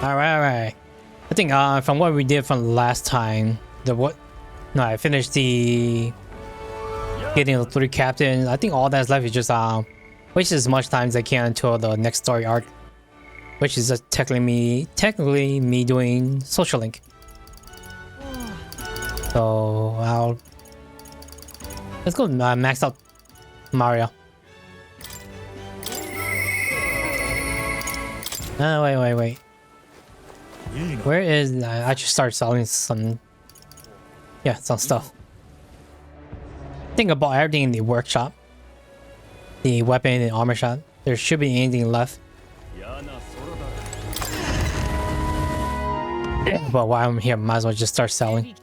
Alright. I think from what we did from last time, I finished the getting the 3 captains. I think all that's left is just waste as much time as I can until the next story arc, which is just technically me doing Social Link. So let's go max out Mario. Wait. Where is I should start selling some stuff. I think I bought everything in the workshop. The weapon and armor shop. There should be anything left. But while I'm here, might as well just start selling.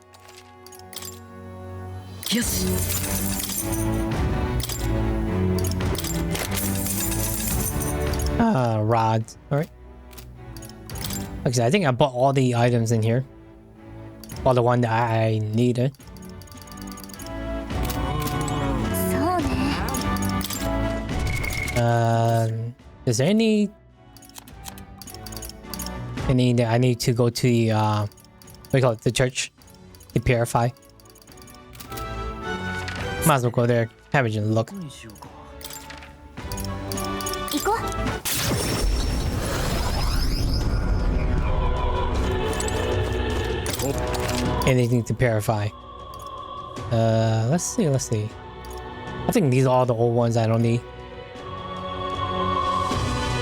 Yes. Rods. Alright. Okay, I think I bought all the items in here. All the one that I needed. Is there any that I need to go to the what do you call it, the church to purify? Might as well go there, have a look. Anything to purify. Let's see. I think these are all the old ones I don't need.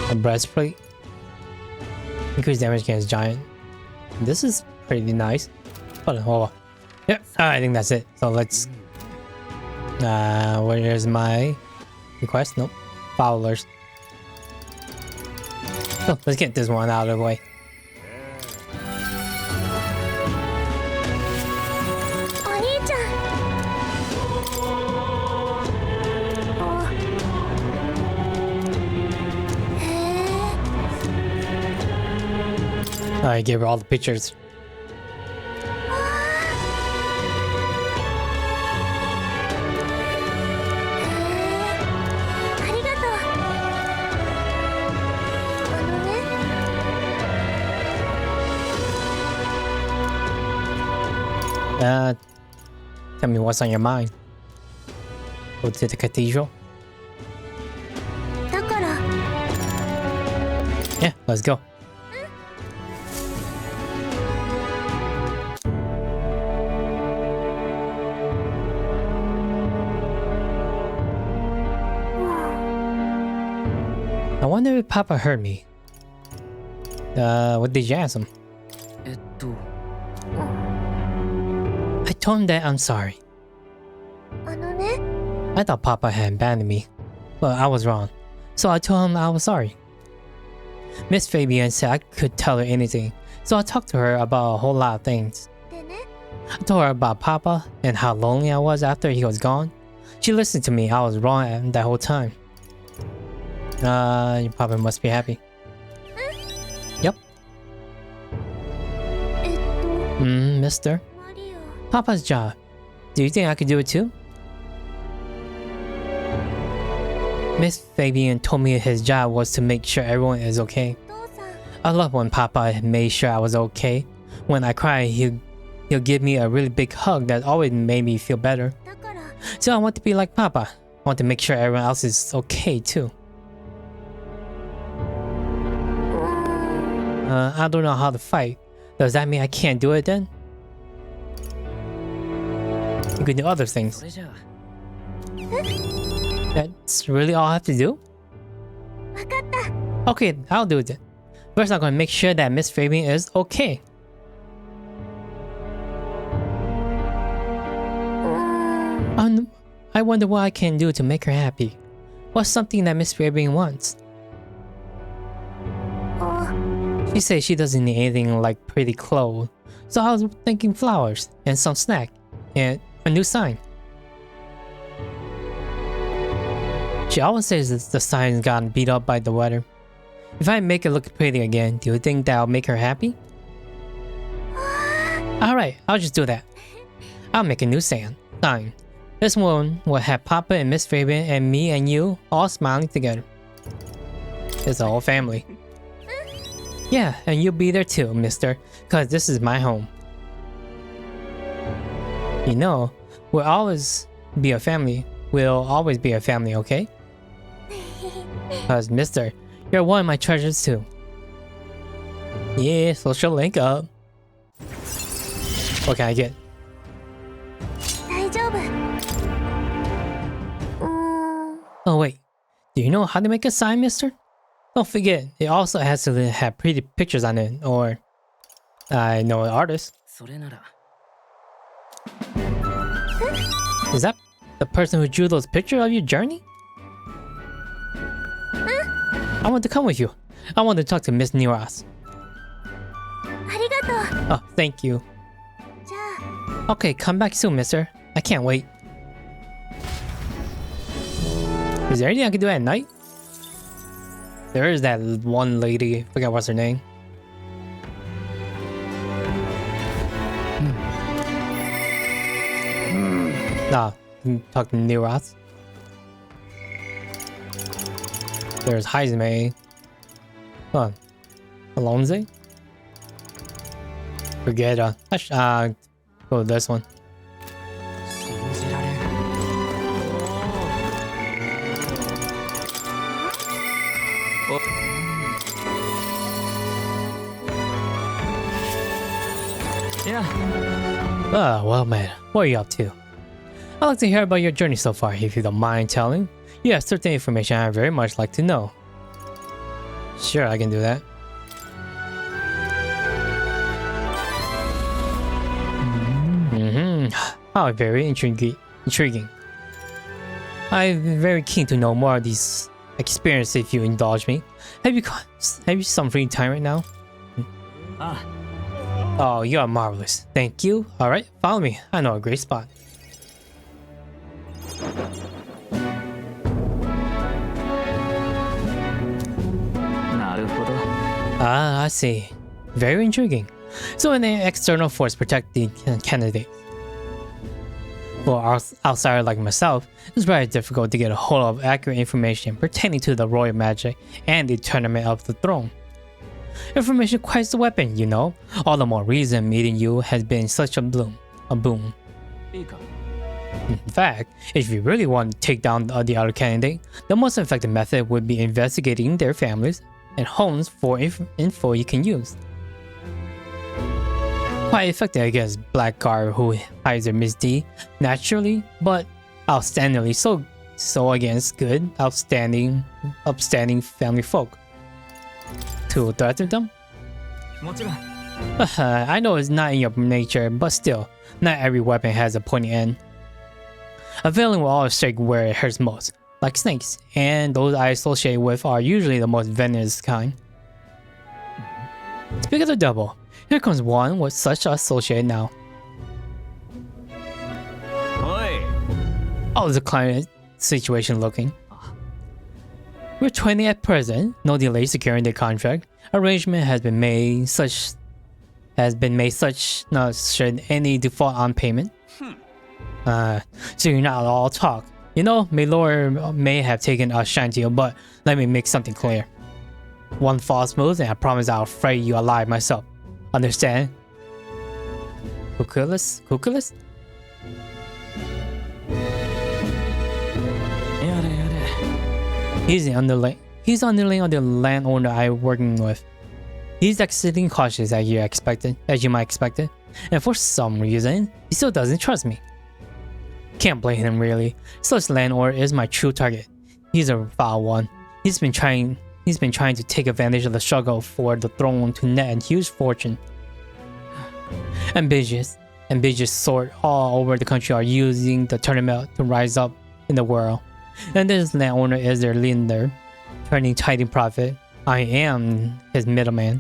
A breastplate. Increase damage against giant. This is pretty nice. Hold on. Yep, I think that's it. So let's where's my request? Nope. Followers. So let's get this one out of the way. I gave her all the pictures. Tell me what's on your mind. Go to the cathedral. Yeah, let's go. I wonder if Papa heard me. What did you ask him? I told him that I'm sorry. I thought Papa had abandoned me, but I was wrong. So I told him I was sorry. Miss Fabian said I could tell her anything, so I talked to her about a whole lot of things. I told her about Papa and how lonely I was after he was gone. She listened to me. I was wrong that whole time. Your Papa must be happy. Yep. Mister. Papa's job. Do you think I could do it too? Miss Fabian told me his job was to make sure everyone is okay. I love when Papa made sure I was okay. When I cry, he'll give me a really big hug that always made me feel better. So I want to be like Papa. I want to make sure everyone else is okay too. I don't know how to fight. Does that mean I can't do it then? You can do other things. That's really all I have to do? Okay, I'll do it then. First, I'm gonna make sure that Miss Fabian is okay. I wonder what I can do to make her happy. What's something that Miss Fabian wants? She says she doesn't need anything like pretty clothes. So I was thinking flowers and some snack and a new sign. She always says the sign's gotten beat up by the weather. If I make it look pretty again, do you think that'll make her happy? Alright, I'll just do that. I'll make a new sign. This one will have Papa and Miss Fabian and me and you all smiling together. It's the whole family. Yeah, and you'll be there too, mister, cause this is my home. You know, we'll always be a family. We'll always be a family, okay? Cause mister, you're one of my treasures too. Yeah, social link up. What can I get? Oh wait, do you know how to make a sign, mister? Don't forget, it also has to have pretty pictures on it, or I know an artist. Is that the person who drew those pictures of your journey? I want to come with you. I want to talk to Miss Neuras. Oh, thank you. Okay, come back soon, mister. I can't wait. Is there anything I can do at night? There is that one lady, I forgot what's her name. Nah, talk to Neuras. There's Heismay. Hold on. Alonzo? Brigitta. Go with this one. Well man, what are you up to? I'd like to hear about your journey so far, if you don't mind telling. You have certain information I'd very much like to know. Sure, I can do that. Oh, very intriguing. I'm very keen to know more of these experiences if you indulge me. Have you some free time right now? Oh, you are marvelous. Thank you. Alright, follow me. I know a great spot. Ah, I see. Very intriguing. So an external force protect the candidate. For outsider like myself, it's very difficult to get a hold of accurate information pertaining to the royal magic and the tournament of the throne. Information quite the weapon, you know. All the more reason meeting you has been such a boon. In fact, if you really want to take down the other candidate, the most effective method would be investigating their families and homes for info you can use. Quite effective against blackguard who hides their misdeed naturally, but outstandingly so against good, upstanding family folk. To threaten them? I know it's not in your nature, but still, not every weapon has a pointy end. A villain will always strike where it hurts most, like snakes, and those I associate with are usually the most venomous kind. Speak of the devil, here comes one with such associate now. How's the client situation looking? We're 20 at present, no delay securing the contract. Arrangement has been made such not should any default on payment. So you're not all talk. You know, Milo may have taken a shine to you, but let me make something clear. One false move and I promise I'll fray you alive myself. Understand? Cuculus? He's the underling. He's the underling of the landowner I'm working with. He's acting cautious as you might expect it, and for some reason, he still doesn't trust me. Can't blame him really. Such landowner is my true target. He's a foul one. He's been trying to take advantage of the struggle for the throne to net a huge fortune. Ambitious sort all over the country are using the tournament to rise up in the world. And this landowner is their leader, turning tidy profit. I am his middleman.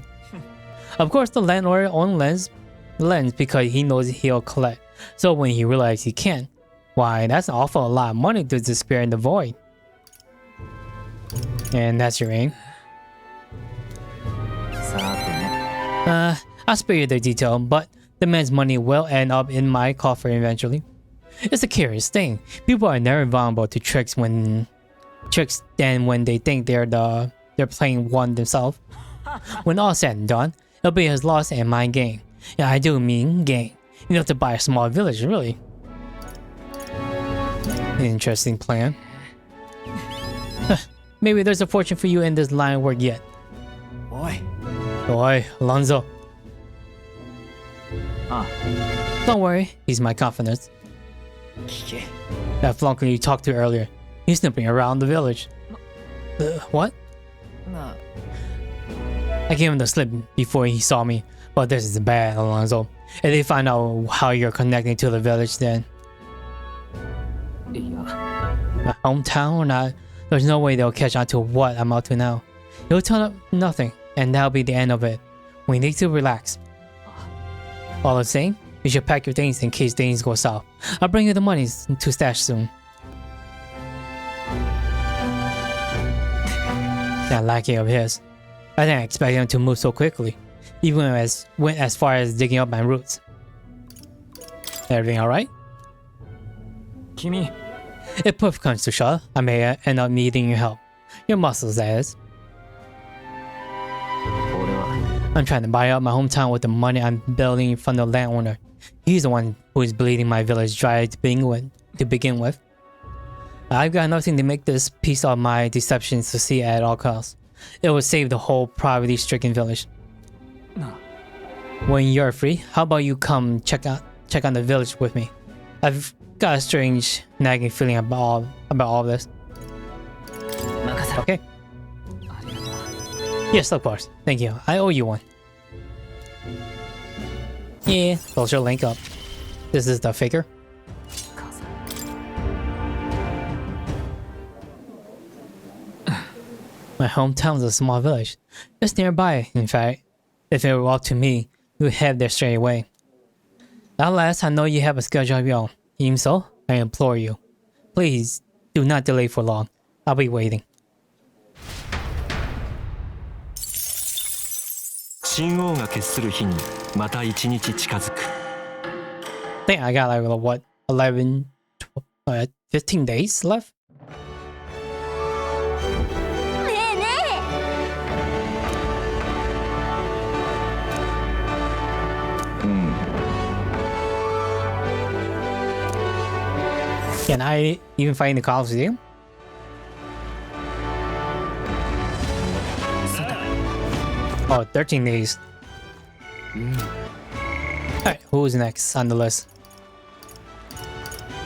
Of course, the landlord only lends because he knows he'll collect. So when he realizes he can't, why, that's an awful lot of money to disappear in the void. And that's your aim. I'll spare you the detail, but the man's money will end up in my coffer eventually. It's a curious thing. People are never vulnerable to tricks than when they think they're playing one themselves. When all said and done, it'll be his loss and my gain. Yeah, I do mean gain. You have to buy a small village, really. Interesting plan. Maybe there's a fortune for you in this line of work yet. Oi, Alonzo. Don't worry, he's my confidence. That flunker you talked to earlier, he's snooping around the village. What? I gave him the slip before he saw me, but this is bad, Alonzo. If they find out how you're connecting to the village, then... My hometown or not, there's no way they'll catch on to what I'm up to now. You'll tell them nothing, and that'll be the end of it. We need to relax. All the same, you should pack your things in case things go south. I'll bring you the money to stash soon. That lackey of his. I didn't expect him to move so quickly, even went as far as digging up my roots. Everything alright? If push comes to shove, I may end up needing your help. Your muscles, that is. I'm trying to buy up my hometown with the money I'm building from the landowner. He's the one who is bleeding my village dry to begin with. I've got nothing to make this piece of my deception succeed at all costs. It would save the whole poverty-stricken village. When you're free, how about you come check on the village with me? I've got a strange nagging feeling about all this. Okay. Yes, of course. Thank you. I owe you one. Yeah, social link up. This is the figure. My hometown's a small village. Just nearby, in fact. If it were up to me, we would head there straight away. At last, I know you have a schedule of your own. Even so, I implore you. Please, do not delay for long. I'll be waiting. I think I got like what, 11, 15 days left? Can I even find the Coliseum? Oh, 13 days. Alright, who's next on the list?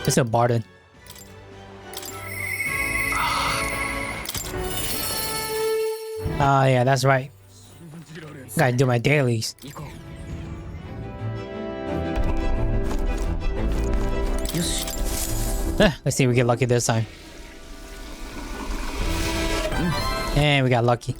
It's a Bardon. Ah, yeah, that's right. Gotta do my dailies. Let's see if we get lucky this time. And we got lucky.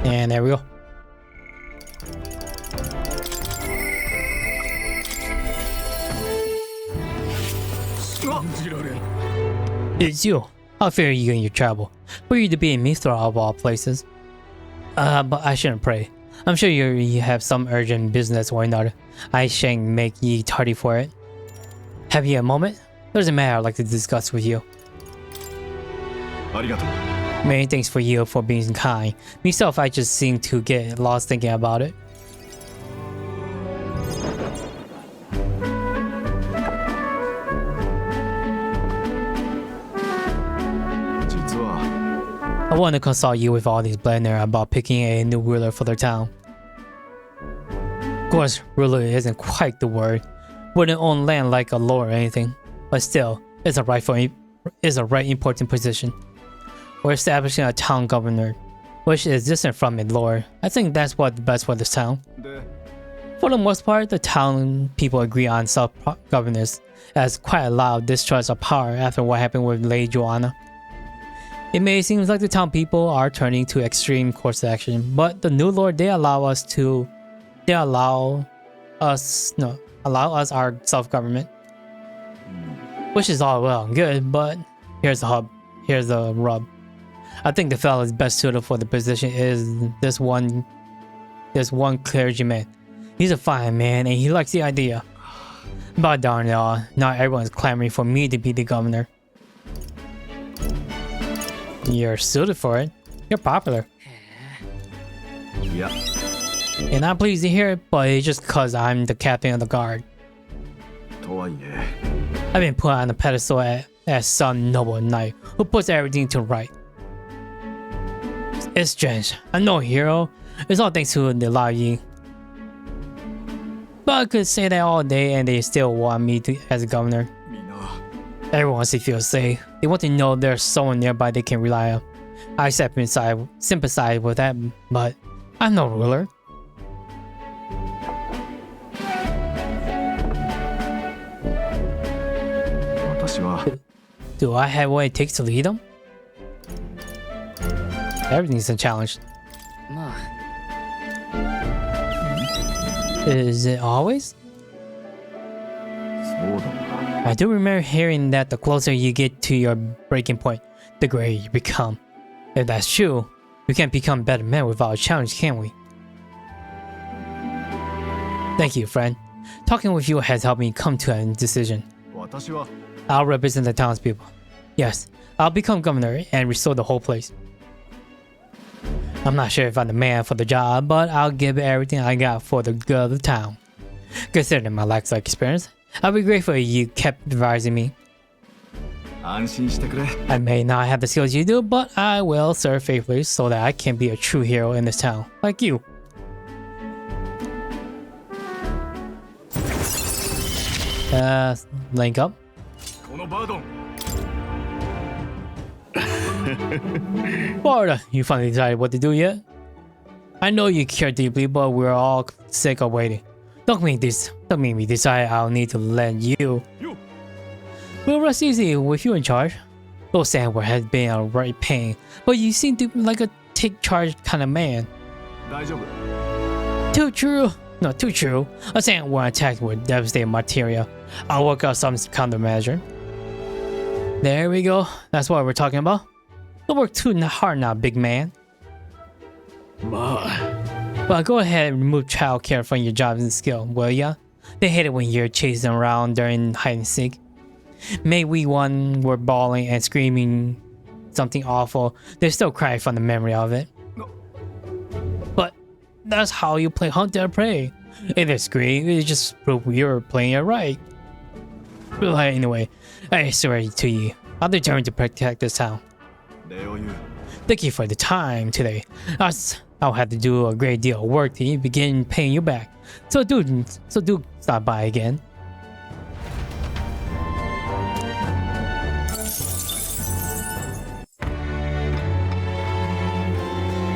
And there we go. It's you. How fair are you in your travel? For you to be in Mithra of all places. But I shouldn't pray. I'm sure you have some urgent business or another. I shan't make ye tardy for it. Have you a moment? There's a matter I'd like to discuss with you. Many thanks for you for being kind. Myself, I just seem to get lost thinking about it. I want to consult you with all these blender about picking a new ruler for their town. Of course, ruler isn't quite the word. Wouldn't own land like a lord or anything, but still, it's a right important position. We're establishing a town governor, which is distant from a lord. I think that's what's best for this town. For the most part, the town people agree on self-governance as quite a loud discharge of power after what happened with Lady Joanna. It may seem like the town people are turning to extreme course of action, but the new lord allow us our self-government, which is all well and good. But here's the rub. I think the fellow is best suited for the position is this one clergyman. He's a fine man and he likes the idea. But darn it all, not everyone's clamoring for me to be the governor. You're suited for it. You're popular. Yeah. And I'm pleased to hear it, but it's just cause I'm the captain of the guard. I've been put on a pedestal as some noble knight who puts everything to right. It's strange. I'm no hero. It's all thanks to the lobbying. But I could say that all day and they still want me to as a governor. Everyone wants to feel safe. They want to know there's someone nearby they can rely on. I sympathize with that, but I'm no ruler. Do I have what it takes to lead them? Everything's a challenge. Is it always? I do remember hearing that the closer you get to your breaking point, the greater you become. If that's true, we can't become better men without a challenge, can we? Thank you, friend. Talking with you has helped me come to a decision. I'll represent the townspeople. Yes, I'll become governor and restore the whole place. I'm not sure if I'm the man for the job, but I'll give everything I got for the good of the town. Considering my lack of experience, I'll be grateful if you kept advising me. I may not have the skills you do, but I will serve faithfully so that I can be a true hero in this town, like you. Link up. Bardon, you finally decided what to do yet? I know you care deeply, but we're all sick of waiting. Don't make me decide I'll need to lend you. We'll rest easy with you in charge. Those sandwork has been a right pain, but you seem to be like a take charge kind of man. Too true. No, too true. A sandworm attack with devastating material. I'll work out some countermeasure. There we go. That's what we're talking about. Don't work too hard now, big man. But go ahead and remove childcare from your jobs and skill, will ya? They hate it when you're chasing around during hide and seek. Maybe we were bawling and screaming something awful. They still cry from the memory of it. But that's how you play hunt and prey. If they scream, it just proves you're playing it right. But anyway, I swear to you, I'm determined to protect this town. Thank you for the time today. I'll have to do a great deal of work to begin paying you back. So do stop by again.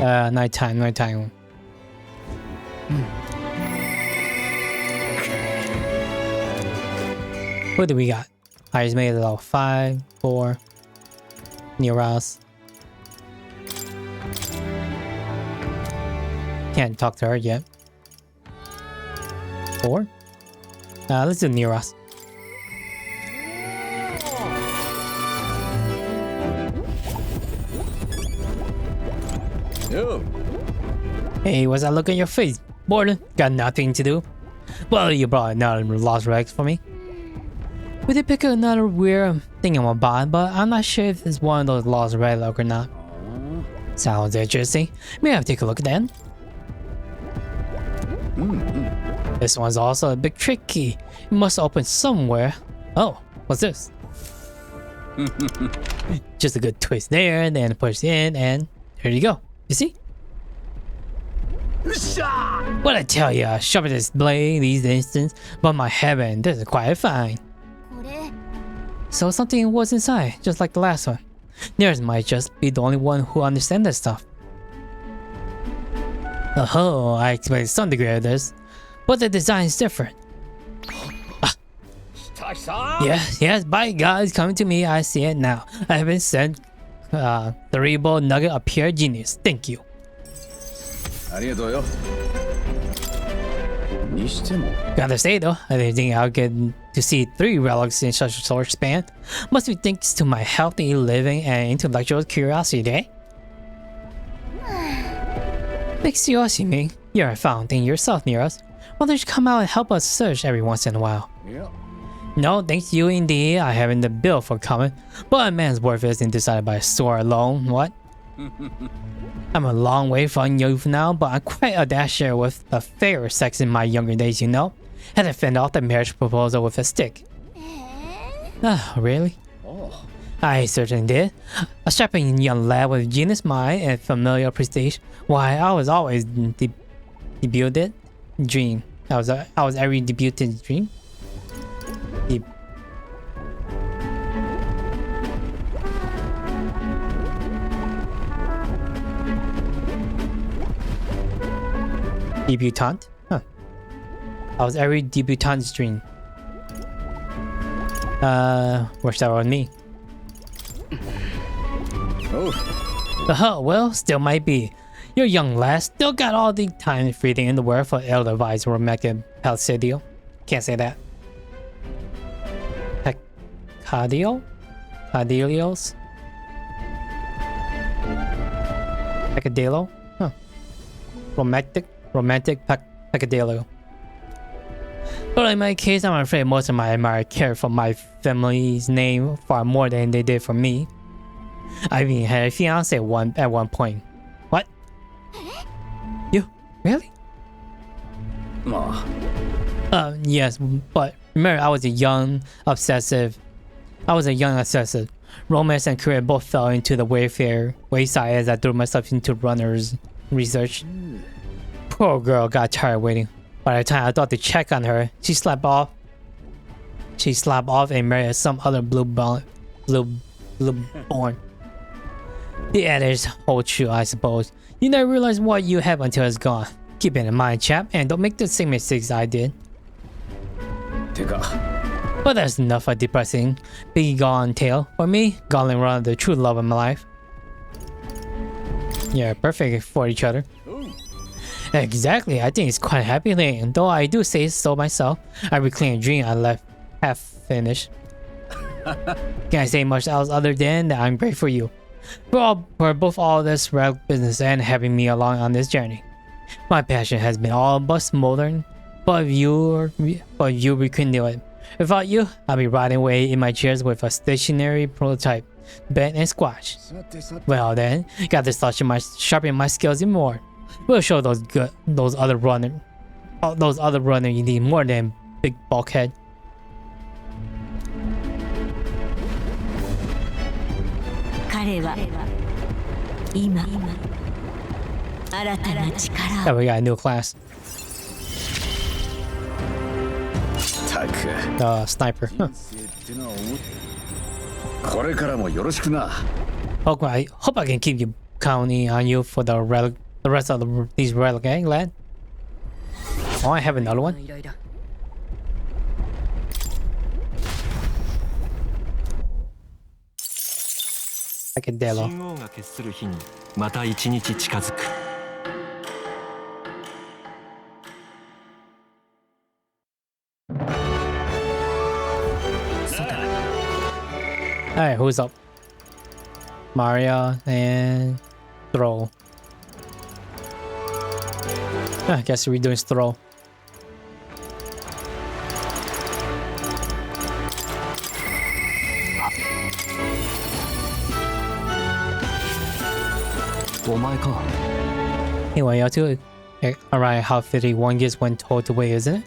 Nighttime. What do we got? Heismay level 5, 4. Neuras. Can't talk to her yet. 4? Let's do Neuras. Hey, what's that look on your face, Bardon? Got nothing to do? Well, you brought another lost relic for me. We did pick another weird thingamabot, but I'm not sure if it's one of those lost relic or not. Sounds interesting. May I take a look at that? This one's also a bit tricky. It must open somewhere. Oh, what's this? Just a good twist there, then push in, and here you go. You see? What I tell ya, sharpen this blade these instants, but my heaven, this is quite fine. So something was inside, just like the last one. Neuras might just be the only one who understands this stuff. Oh, I expect some degree of this, but the design is different. Yes, by God, coming to me, I see it now. I have been sent cerebral nugget of pure genius. Thank you. Gotta say though, I didn't think I'll get to see 3 relics in such a short span. Must be thanks to my healthy living and intellectual curiosity, eh? Thanks to Yoshimi, you're a fountain yourself, Neuras. Why don't you come out and help us search every once in a while? Yeah. No, thanks to you indeed, I haven't the bill for coming, but a man's worth isn't decided by a store alone, what? I'm a long way from youth now, but I'm quite a dasher with the fairer sex in my younger days, you know? Had to fend off the marriage proposal with a stick. Ah, really? Oh. I certainly did. A strapping young lad with genius mind and familiar prestige. Why, I was always debuted dream. I was every debuted dream. Debutante? Huh. I was every debutante's dream. Works out on me. Oh. Well, still might be. Your young lad still got all the time and freedom in the world for ill-advised romantic Palcidio. Can't say that. Cadio? Cadilios? Peccadillo? Huh. Romantic peccadillo. But in my case, I'm afraid most of my admirers cared for my family's name far more than they did for me. I even had a fiance at one point. What? You? Really? Yes, but remember I was a young obsessive. Romance and career both fell into the wayside as I threw myself into runner's research. Poor girl got tired waiting. By the time I thought to check on her, she slapped off and married some other blue born. The adage holds true, I suppose. You never realize what you have until it's gone. Keep it in mind, chap, and don't make the same mistakes I did. But that's enough of depressing, big gone tale. For me, Gauntlet Run, the true love of my life. Yeah, perfect for each other. Exactly, I think it's quite a happy thing, though I do say so myself. I reclaimed a dream I left half finished. Can I say much else other than that I'm grateful for you? For both all this relic business and having me along on this journey. My passion has been all but smoldering, but you rekindle it. Without you, I'll be rotting away in my chairs with a stationary prototype, bent and squashed. Well then, got to sharpen my skills even more. We'll show those other runners you need more than big bulkhead. Yeah, we got a new class. Sniper. Huh. I hope I can keep you counting on you for the rest of these relic gang, lad. Oh, I have another one. Peccadillo. Alright, who's up? Mario and Strohl. I guess we're doing Strohl. Anyway, y'all too. Alright, how 51 gets when told to wait, isn't it?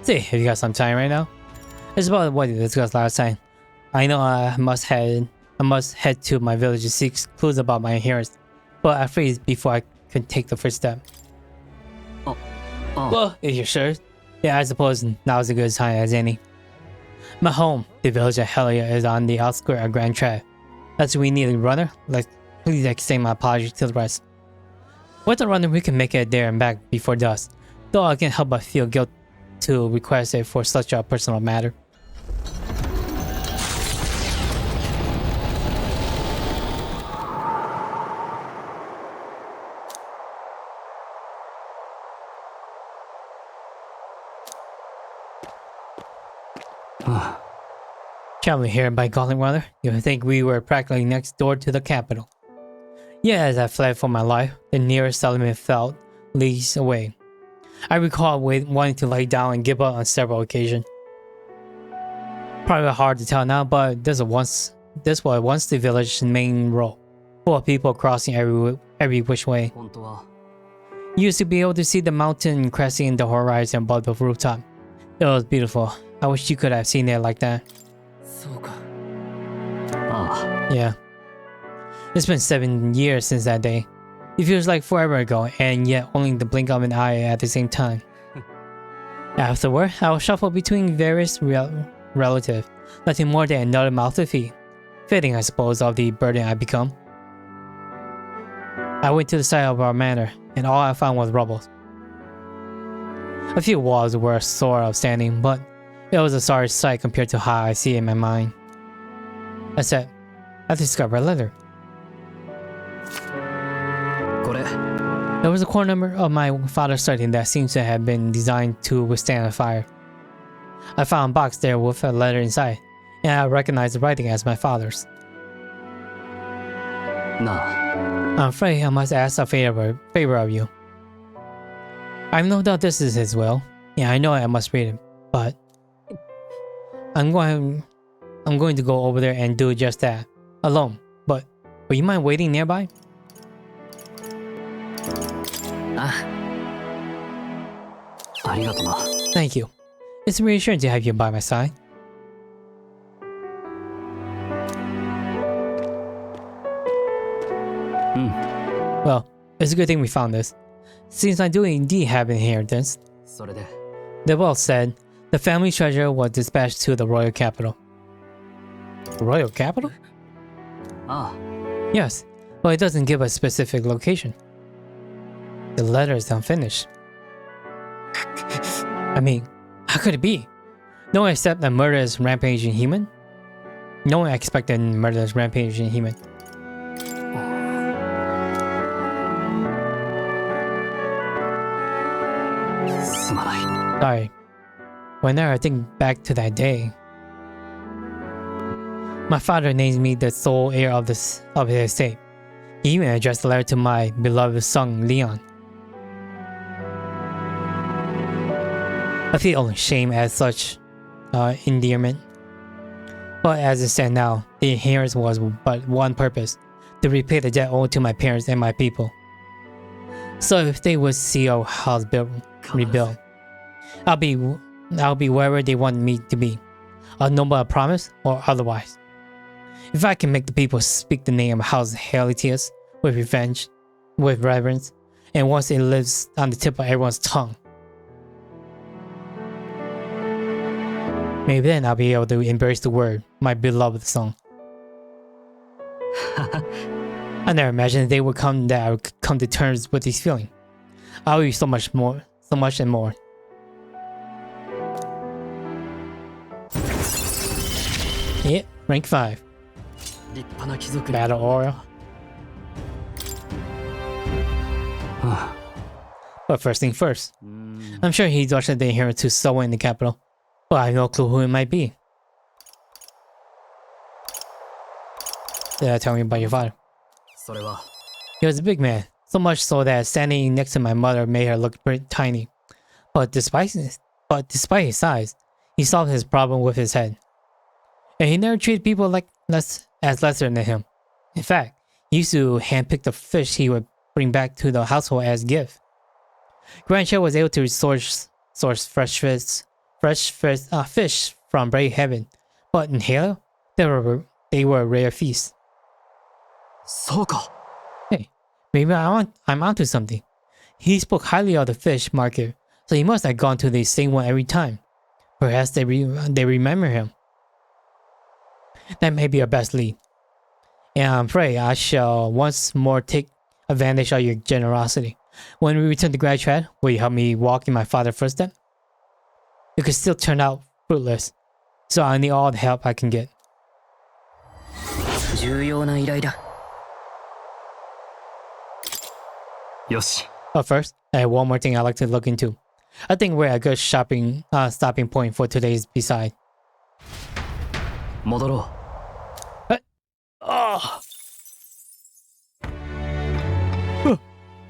See, if you got some time right now. It's about what we discussed last time. I know I must head to my village to seek clues about my inheritance, but I freeze before I can take the first step. Well, if you're sure, yeah, I suppose now's a good time as any. My home, the village of Helia, is on the outskirts of Grand Trap. That's we need a runner. Please extend my apologies to the rest. With a runner, we can make it there and back before dusk, though I can't help but feel guilt to request it for such a personal matter. Traveling here by Gauntlet Runner, you would think we were practically next door to the capital. Yet as I fled for my life, the nearest settlement felt leagues away. I recall wanting to lay down and give up on several occasions. Probably hard to tell now, but this was once the village's main road, full of people crossing every which way. You used to be able to see the mountain cresting in the horizon above the rooftop. It was beautiful. I wish you could have seen it like that. Yeah. It's been 7 years since that day. It feels like forever ago, and yet only the blink of an eye at the same time. Afterward, I will shuffle between various relatives, nothing more than another mouth to feed. Fitting, I suppose, of the burden I become. I went to the side of our manor, and all I found was rubble. A few walls were sort of standing, but it was a sorry sight compared to how I see it in my mind. I said, I discovered a letter. There was a corner of my father's study that seems to have been designed to withstand a fire. I found a box there with a letter inside, and I recognized the writing as my father's. I'm afraid I must ask a favor of you. I have no doubt this is his will, and I know I must read it, but I'm going to go over there and do just that, alone. But would you mind waiting nearby? Thank you. It's reassuring to have you by my side. Well, it's a good thing we found this, since I do indeed have inheritance. The will said, the family treasure was dispatched to the royal capital. Royal capital? Yes, but it doesn't give a specific location. The letter is unfinished. I mean, how could it be? No one except a murderous rampaging human? No one expected a murderous rampaging human. Sorry. Whenever I think back to that day, my father named me the sole heir of his estate. He even addressed the letter to my beloved son, Leon. I feel only shame at such endearment. But as it stands now, the inheritance was but one purpose: to repay the debt owed to my parents and my people. So if they would see our house rebuilt, I'll be wherever they want me to be, a promise or otherwise. If I can make the people speak the name of House Helitius with reverence, and once it lives on the tip of everyone's tongue, maybe then I'll be able to embrace the word, my beloved son. I never imagined they would come that I would come to terms with this feeling. I owe you so much and more. Yeah, rank 5. Battle Aura. But first thing first, I'm sure he directed the inheritance to someone in the capital, but I have no clue who it might be. Did I tell me about your father? He was a big man, so much so that standing next to my mother made her look pretty tiny. But despite his size, he solved his problem with his head. And he never treated people as lesser than him. In fact, he used to handpick the fish he would bring back to the household as a gift. Grandchild was able to source fresh fish from very heaven, but in Halo, they were a rare feast. Hey, maybe I'm onto something. He spoke highly of the fish market, so he must have gone to the same one every time. Perhaps they remember him. That may be our best lead. And I'm afraid I shall once more take advantage of your generosity. When we return to Grad, will you help me walk in my father's footsteps? It could still turn out fruitless, so I need all the help I can get. But first, I have one more thing I'd like to look into. I think we're a good stopping point for today's beside.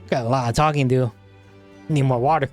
Got a lot of talking to do. Need more water.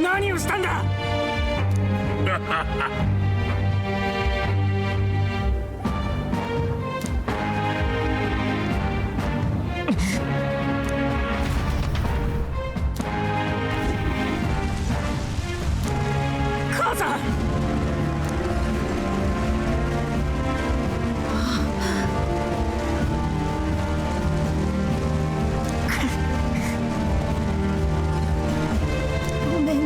何をしたんだ。母さん。ごめんね。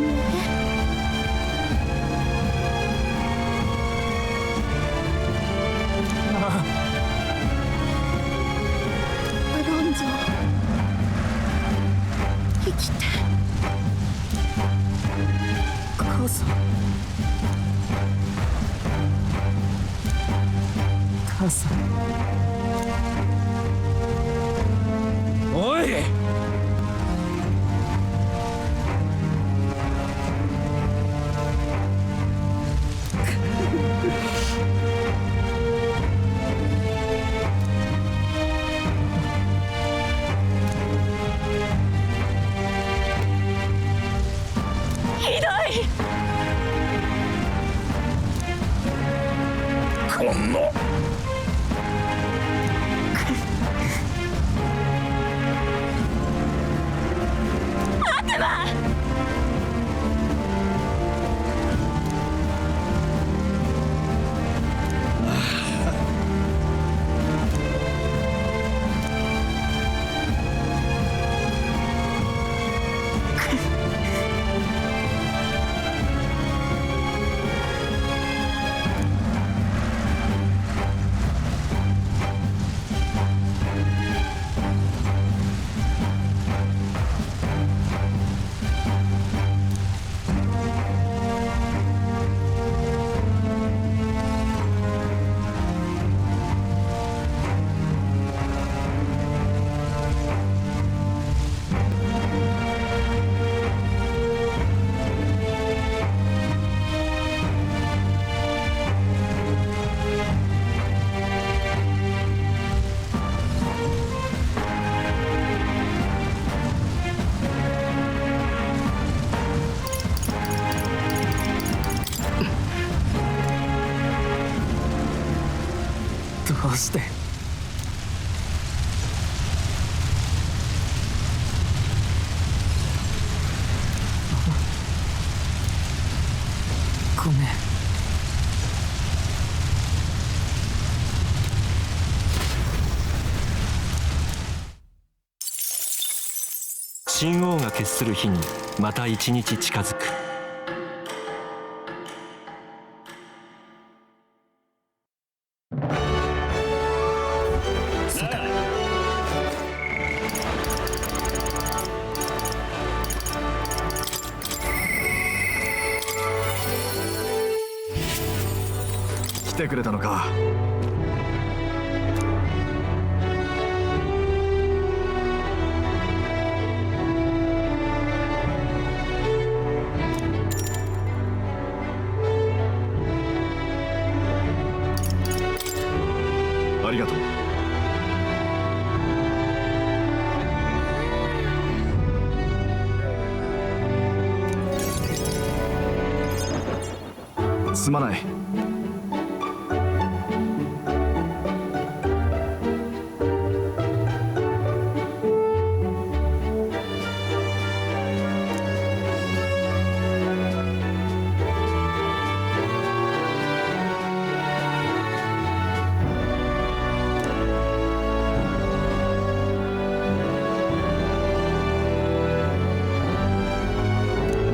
アロンゾ、生きて。母さん。母さん。おい。ひどい。こんな。悪魔。どうして。ごめん。神王が決する日にまた一日近づく。そうだ。来てくれたのか。ありがとう。すまない。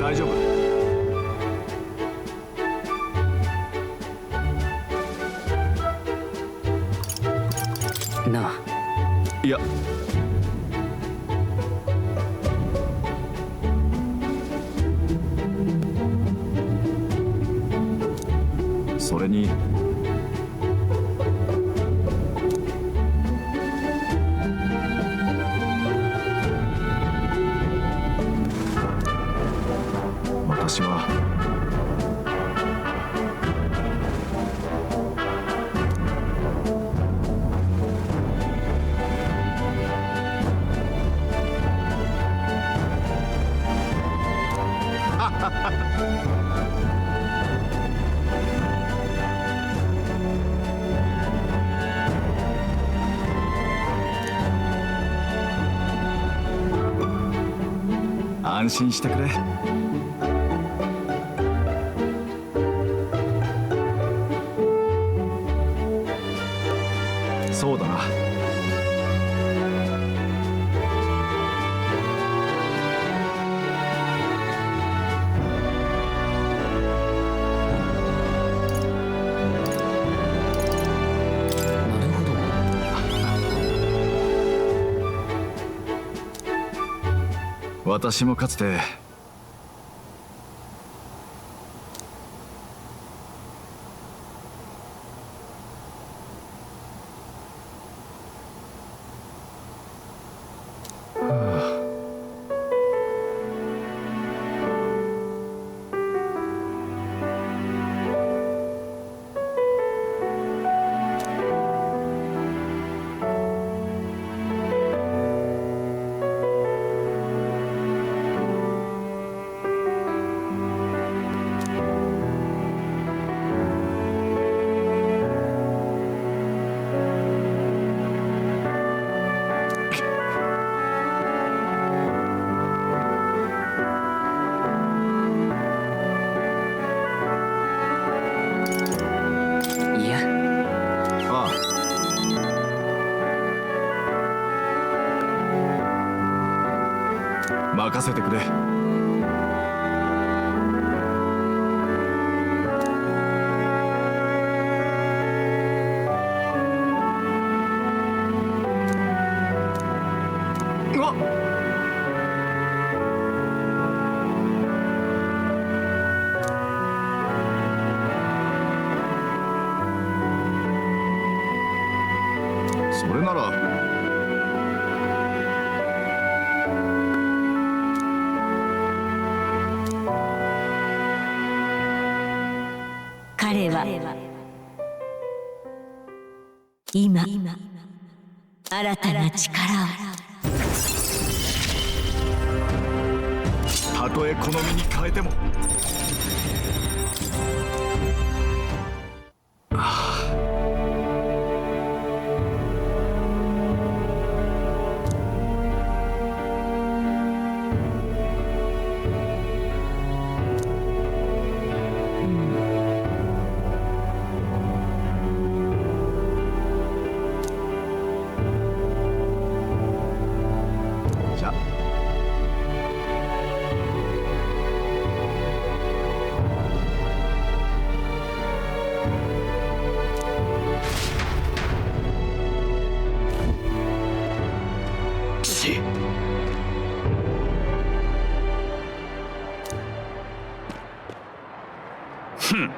大丈夫。なあ。いや、それに私は安心してくれ。そうだな。なるほど。私もかつていや、ああ、任せてくれ。うわっ、それなら彼は今新たな力たとえこの身に変えても。じゃあしふん。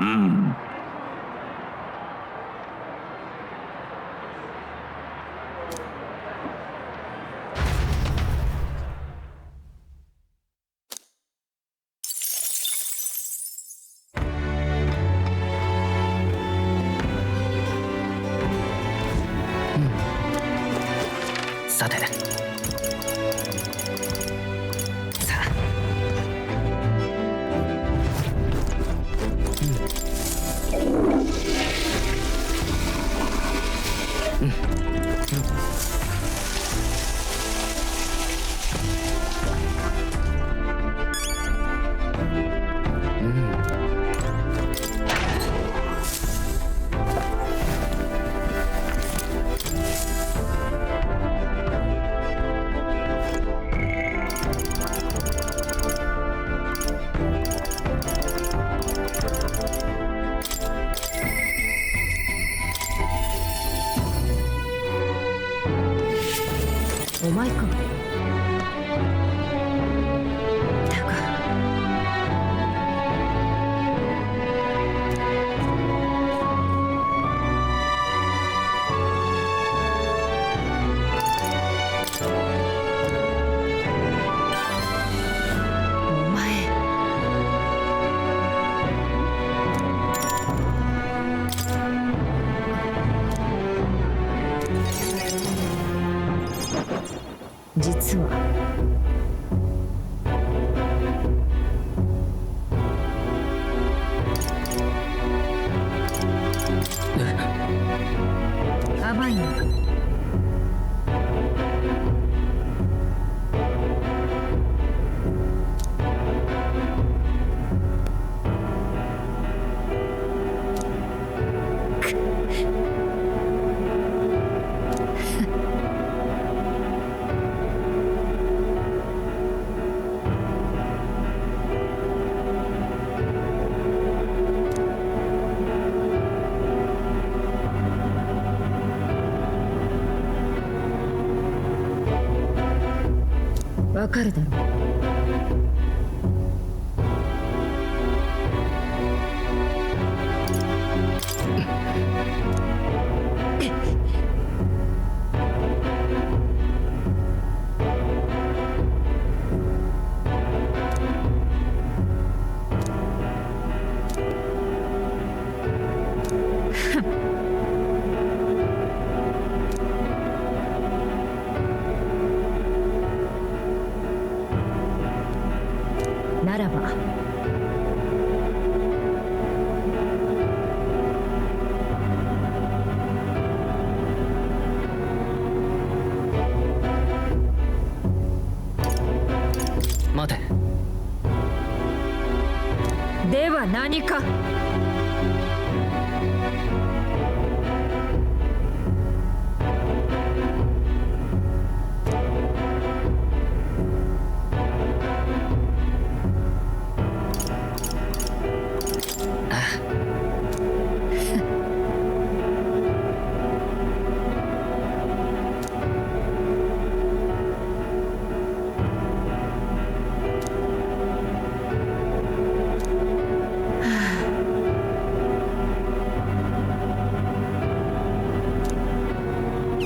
うん。さて、さあわかるだろう。ならば待て。では何か。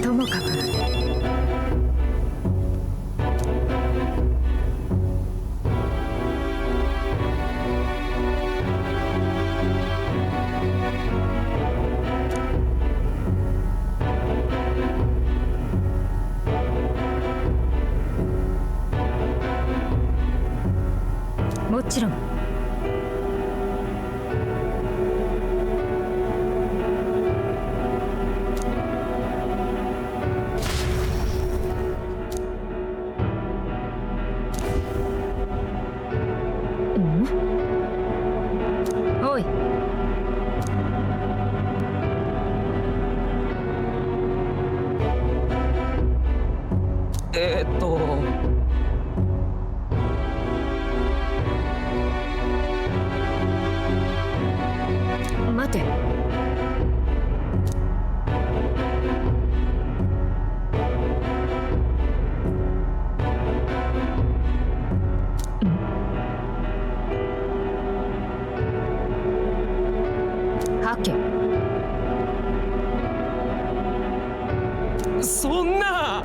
ともかくもちろん。おい。待て。はけ。そんな。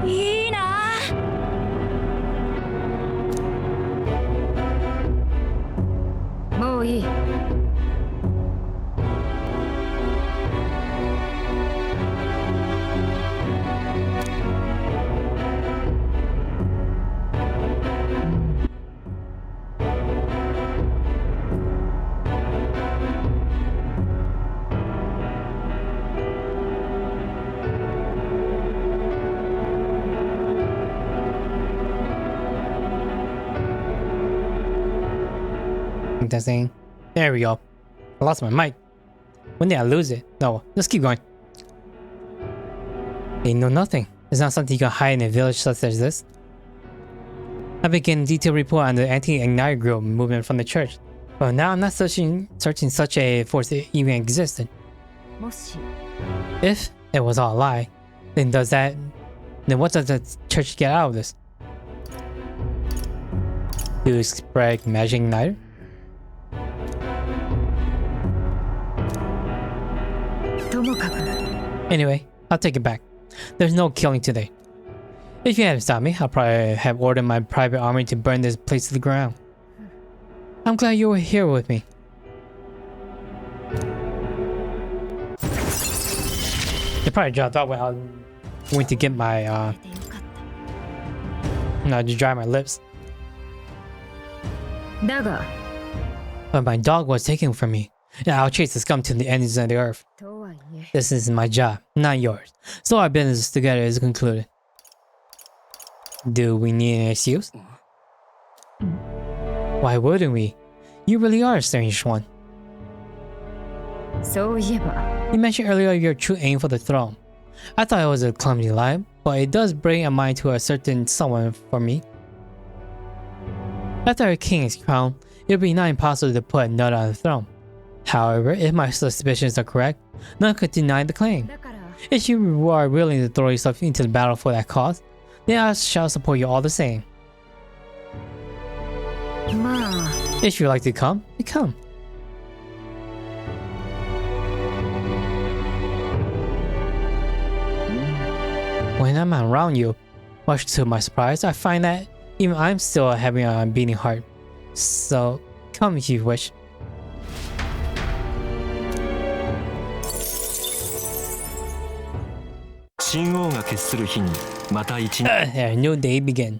いいな。もういい。Testing. There we go. I lost my mic. When did I lose it? No, let's keep going. They know nothing. It's not something you can hide in a village such as this. I've been getting detailed report on the anti-ignite group movement from the church, but now I'm not searching such a force even existed. もし If it was all a lie, then what does the church get out of this? To spread magic igniter? Anyway, I'll take it back. There's no killing today. If you hadn't stopped me, I'll probably have ordered my private army to burn this place to the ground. I'm glad you were here with me. They probably dropped out when I went to get my to dry my lips. だが But my dog was taken from me. Yeah, I'll chase the scum to the ends of the earth. とはいえ This is my job, not yours. So our business together is concluded. Do we need an excuse? Why wouldn't we? You really are a strange one. そういえば You mentioned earlier your true aim for the throne. I thought it was a clumsy lie, but it does bring a mind to a certain someone for me. After a king is crowned, it would be not impossible to put a nut on the throne. However, if my suspicions are correct, none could deny the claim. だから If you are willing to throw yourself into the battle for that cause, then I shall support you all the same. まあ If you like to come, then come. When I'm around you, much to my surprise, I find that even I'm still having a beating heart. So, come if you wish. 神王が決する日にまた一日 A new day begin.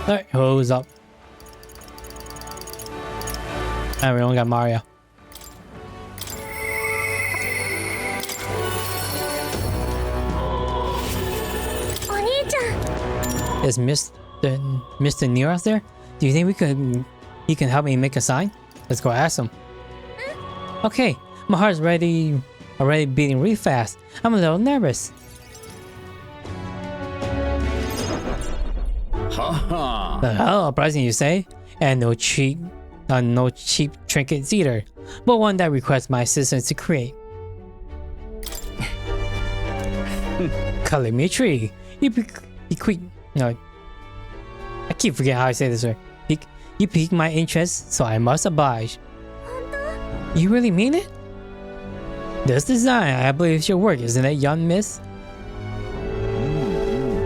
Alright, who's up? And we only got Mario. Is Mr. Neuras there? Do you think he can help me make a sign? Let's go ask him. Okay, my heart's already beating really fast. I'm a little nervous. Oh, surprising you say? And no cheap trinkets either, but one that requires my assistance to create. Telemetry. No, I keep forgetting how I say this word. You piqued my interest, so I must oblige. You really mean it? This design, I believe, is your work, isn't it, young miss?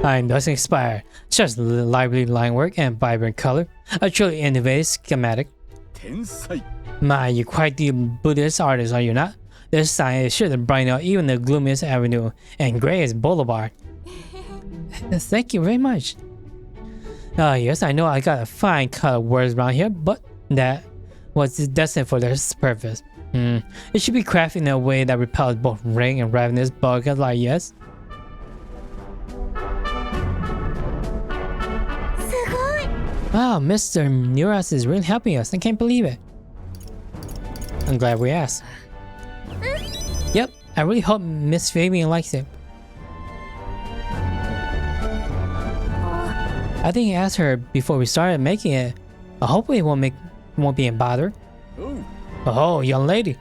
I'm thus inspired. Such lively line work and vibrant color. A truly innovative schematic. 天才 My, you're quite the Buddhist artist, are you not? This sign is sure to brighten up even the gloomiest avenue and grayest boulevard. Thank you very much. Yes, I know I got a fine cut of words around here, but that was destined for this purpose. It should be crafted in a way that repels both ring and ravenous bugs alike, yes? Wow, Mr. Neuras is really helping us. I can't believe it. I'm glad we asked. Yep, I really hope Miss Fabian likes it. I think I asked her before we started making it. Hopefully it won't be a bother. Oh, young lady.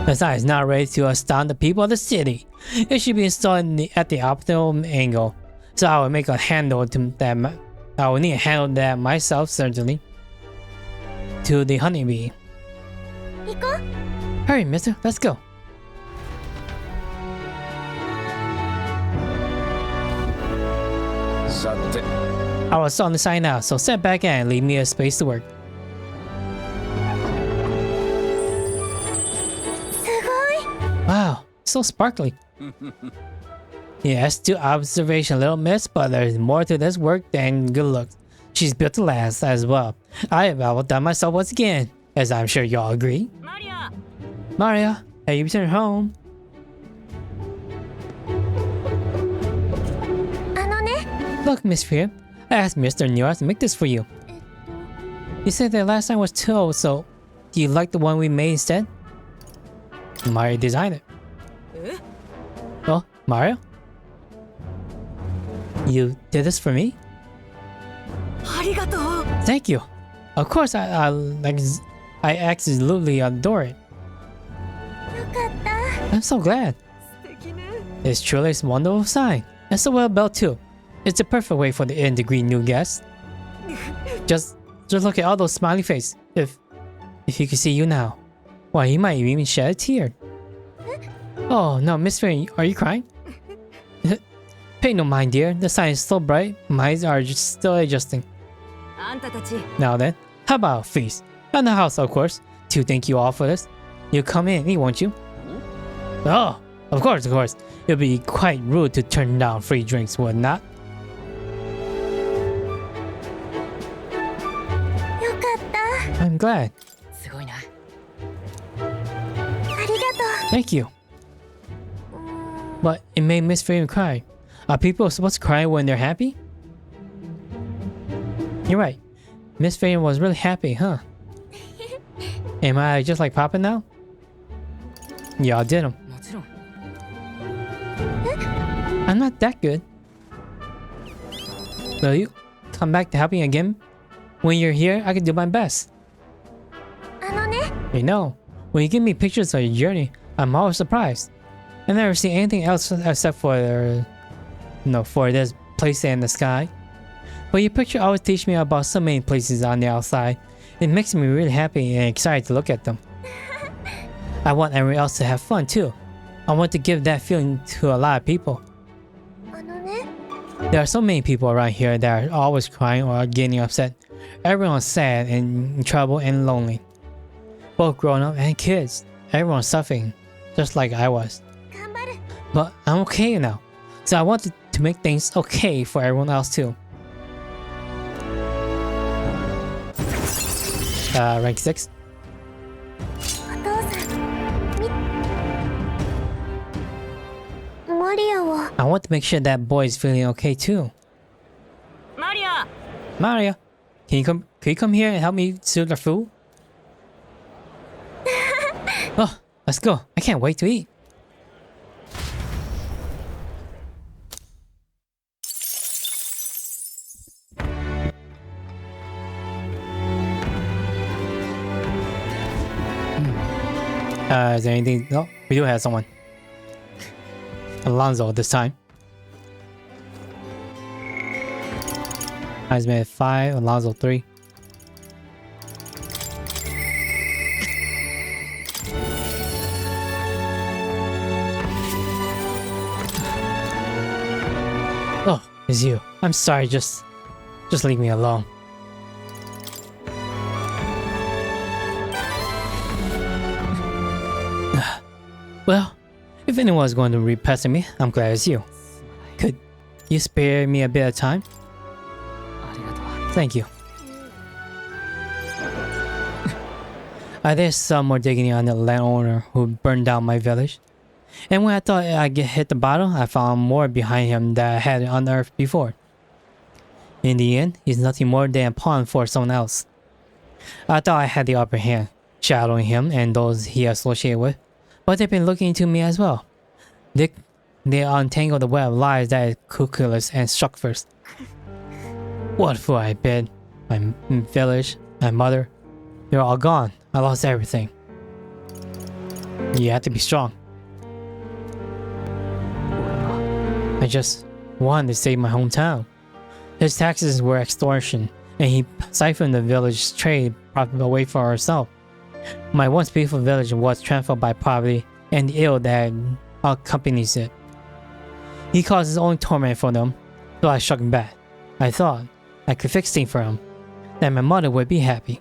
The sign is not ready to astound the people of the city. It should be installed at the optimal angle. So I will make a handle to that. I will need to handle that myself, certainly. To the honeybee. Hurry, mister, let's go. I will start on the sign now, so step back and leave me a space to work. Wow, so sparkly. Yes, to observation, little miss, but there's more to this work than good looks. She's built to last as well. I have outdone myself once again, as I'm sure y'all agree. Mario, have you returned home? Look, Miss Fear, I asked Mr. Neuras to make this for you. You said that last time was too old, so do you like the one we made instead? Mario designed it. Oh, Mario? You did this for me? Thank you. Of course, I absolutely adore it. I'm so glad. It's truly a wonderful sign. And so well built too. It's the perfect way for the in-degree new guest. Just look at all those smiley faces. If he could see you now, why, he might even shed a tear. Oh no, Miss Faye, are you crying? Pay no mind, dear. The sign is so bright. My eyes are just still adjusting. Now then, how about a feast? At the house, of course. To thank you all for this. You'll come in and eat, won't you? Oh, of course, of course. It'd be quite rude to turn down free drinks, would not? I'm glad. Thank you. But it made Miss Fabian cry. Are people supposed to cry when they're happy? You're right. Miss Fabian was really happy, huh? Am I just like Papa now? Yeah, I did him. I'm not that good. Will you come back to help me again? When you're here, I can do my best. あのね You know, when you give me pictures of your journey, I'm always surprised. I never see anything else except for for this place in the sky. But your picture always teach me about so many places on the outside. It makes me really happy and excited to look at them. I want everyone else to have fun too. I want to give that feeling to a lot of people. あのね There are so many people around here that are always crying or getting upset. Everyone's sad and in trouble and lonely. Both grown up and kids. Everyone's suffering, just like I was. 頑張る But I'm okay now. So I wanted to make things okay for everyone else too. Rank 6. お父さんマリアは I want to make sure that boy is feeling okay too. マリア Mario, can you come here and help me steal the food? Oh, let's go. I can't wait to eat. Is there anything? No, we do have someone. Alonzo this time. Heismay 5, Alonzo 3. Oh, it's you. I'm sorry, just leave me alone. Well, if anyone's going to be pester me, I'm glad it's you. Could you spare me a bit of time? ありがとう Thank you. I did some more digging on the landowner who burned down my village. And when I thought I'd hit the bottom, I found more behind him that I had unearthed before. In the end, he's nothing more than a pawn for someone else. I thought I had the upper hand, shadowing him and those he associated with, but they've been looking into me as well. They untangle the web of lies that is cuculus and struck first. What a fool I've been. My village, my mother, they're all gone. I lost everything. You have to be strong. I just wanted to save my hometown. His taxes were extortion, and he siphoned the village's trade profit away for herself. My once beautiful village was trampled by poverty and the ill that accompanies it. He caused his own torment for them, so I struck back. I thought I could fix things for him, that my mother would be happy.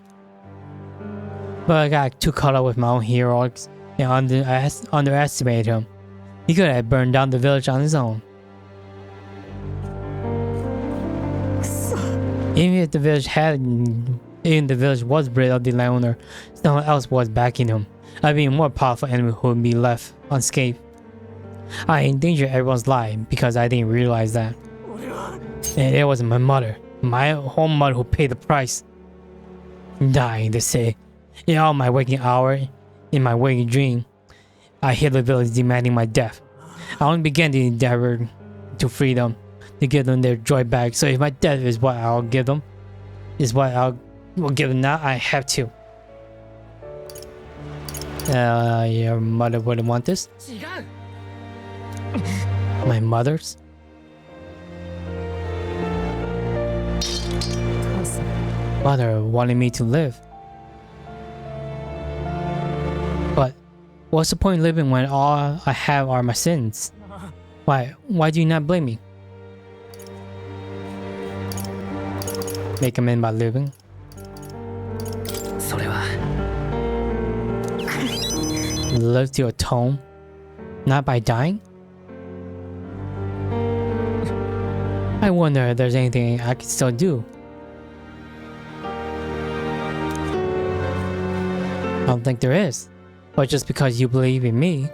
But I got too caught up with my own heroics and underestimated him. He could have burned down the village on his own. Even if the village was rid of the landowner, someone else was backing him. I'd be a more powerful enemy who would be left unscathed. I endangered everyone's life because I didn't realize that. And it was my mother, my own mother, who paid the price. Dying, they say. In all my waking hour, in my waking dream, I hear the village demanding my death. I only began the endeavor to free them, to give them their joy back. So if my death is what I'll give them, now, I have to. Your mother wouldn't want this? 違う My mother's? Mother wanted me to live. But what's the point of living when all I have are my sins? Why do you not blame me? Make amends by living. それは Live to atone, not by dying? I wonder if there's anything I can still do. I don't think there is. But just because you believe in me,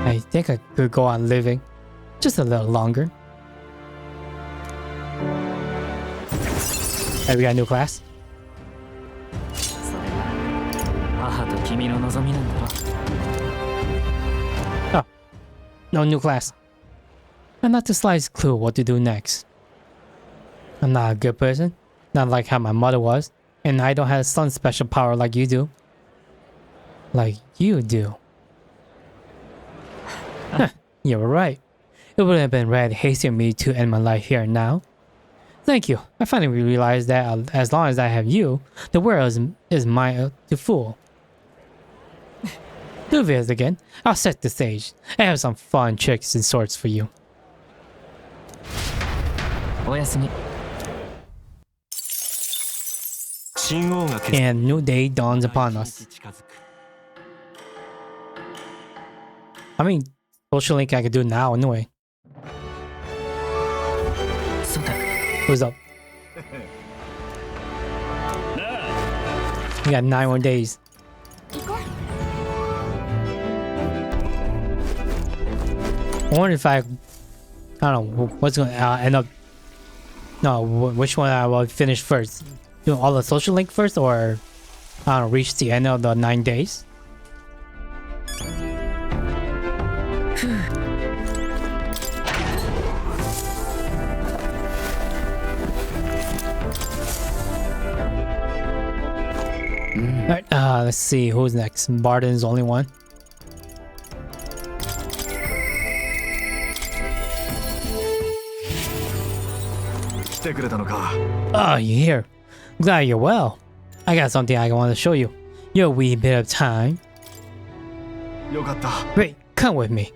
I think I could go on living just a little longer. Hey, we got a new class? それは母と君の望みなんだろ Oh, no new class. and not the slightest clue what to do next. I'm not a good person, not like how my mother was, and I don't have some special power like you do. Like you do. Huh, you were right. It would have been rather hasty of me to end my life here and now. Thank you. I finally realized that as long as I have you, the world is mine to fool. Do this again. I'll set the stage. I have some fun tricks and sorts for you. おやすみ And new day dawns upon us. I mean, social link I could do now anyway. さて What's up? We got 9 more days. 行こう。 I wonder if I don't know what's going to end up. No, which one I will finish first? Do all the social link first, or I don't know, reach the end of the 9 days? Alright, let's see who's next. Bardon's the only one. Oh, you're here. Glad you're well. I got something I want to show you. Your wee bit of time. Great, come with me.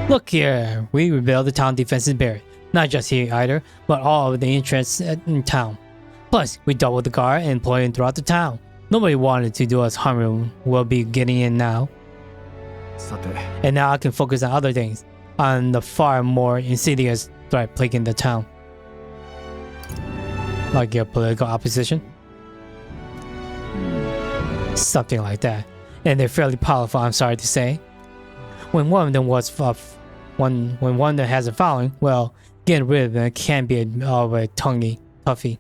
Look here, we rebuilt the town defenses barrier. Not just here either, but all of the entrance in town. Plus, we doubled the guard and employed them throughout the town. Nobody wanted to do us harm. We'll be getting in now. And now I can focus on other things. On the far more insidious threat plaguing the town. Like your political opposition? Something like that. And they're fairly powerful, I'm sorry to say. When one of them was when one that has a following, well, getting rid of them can be a tonguey toughie.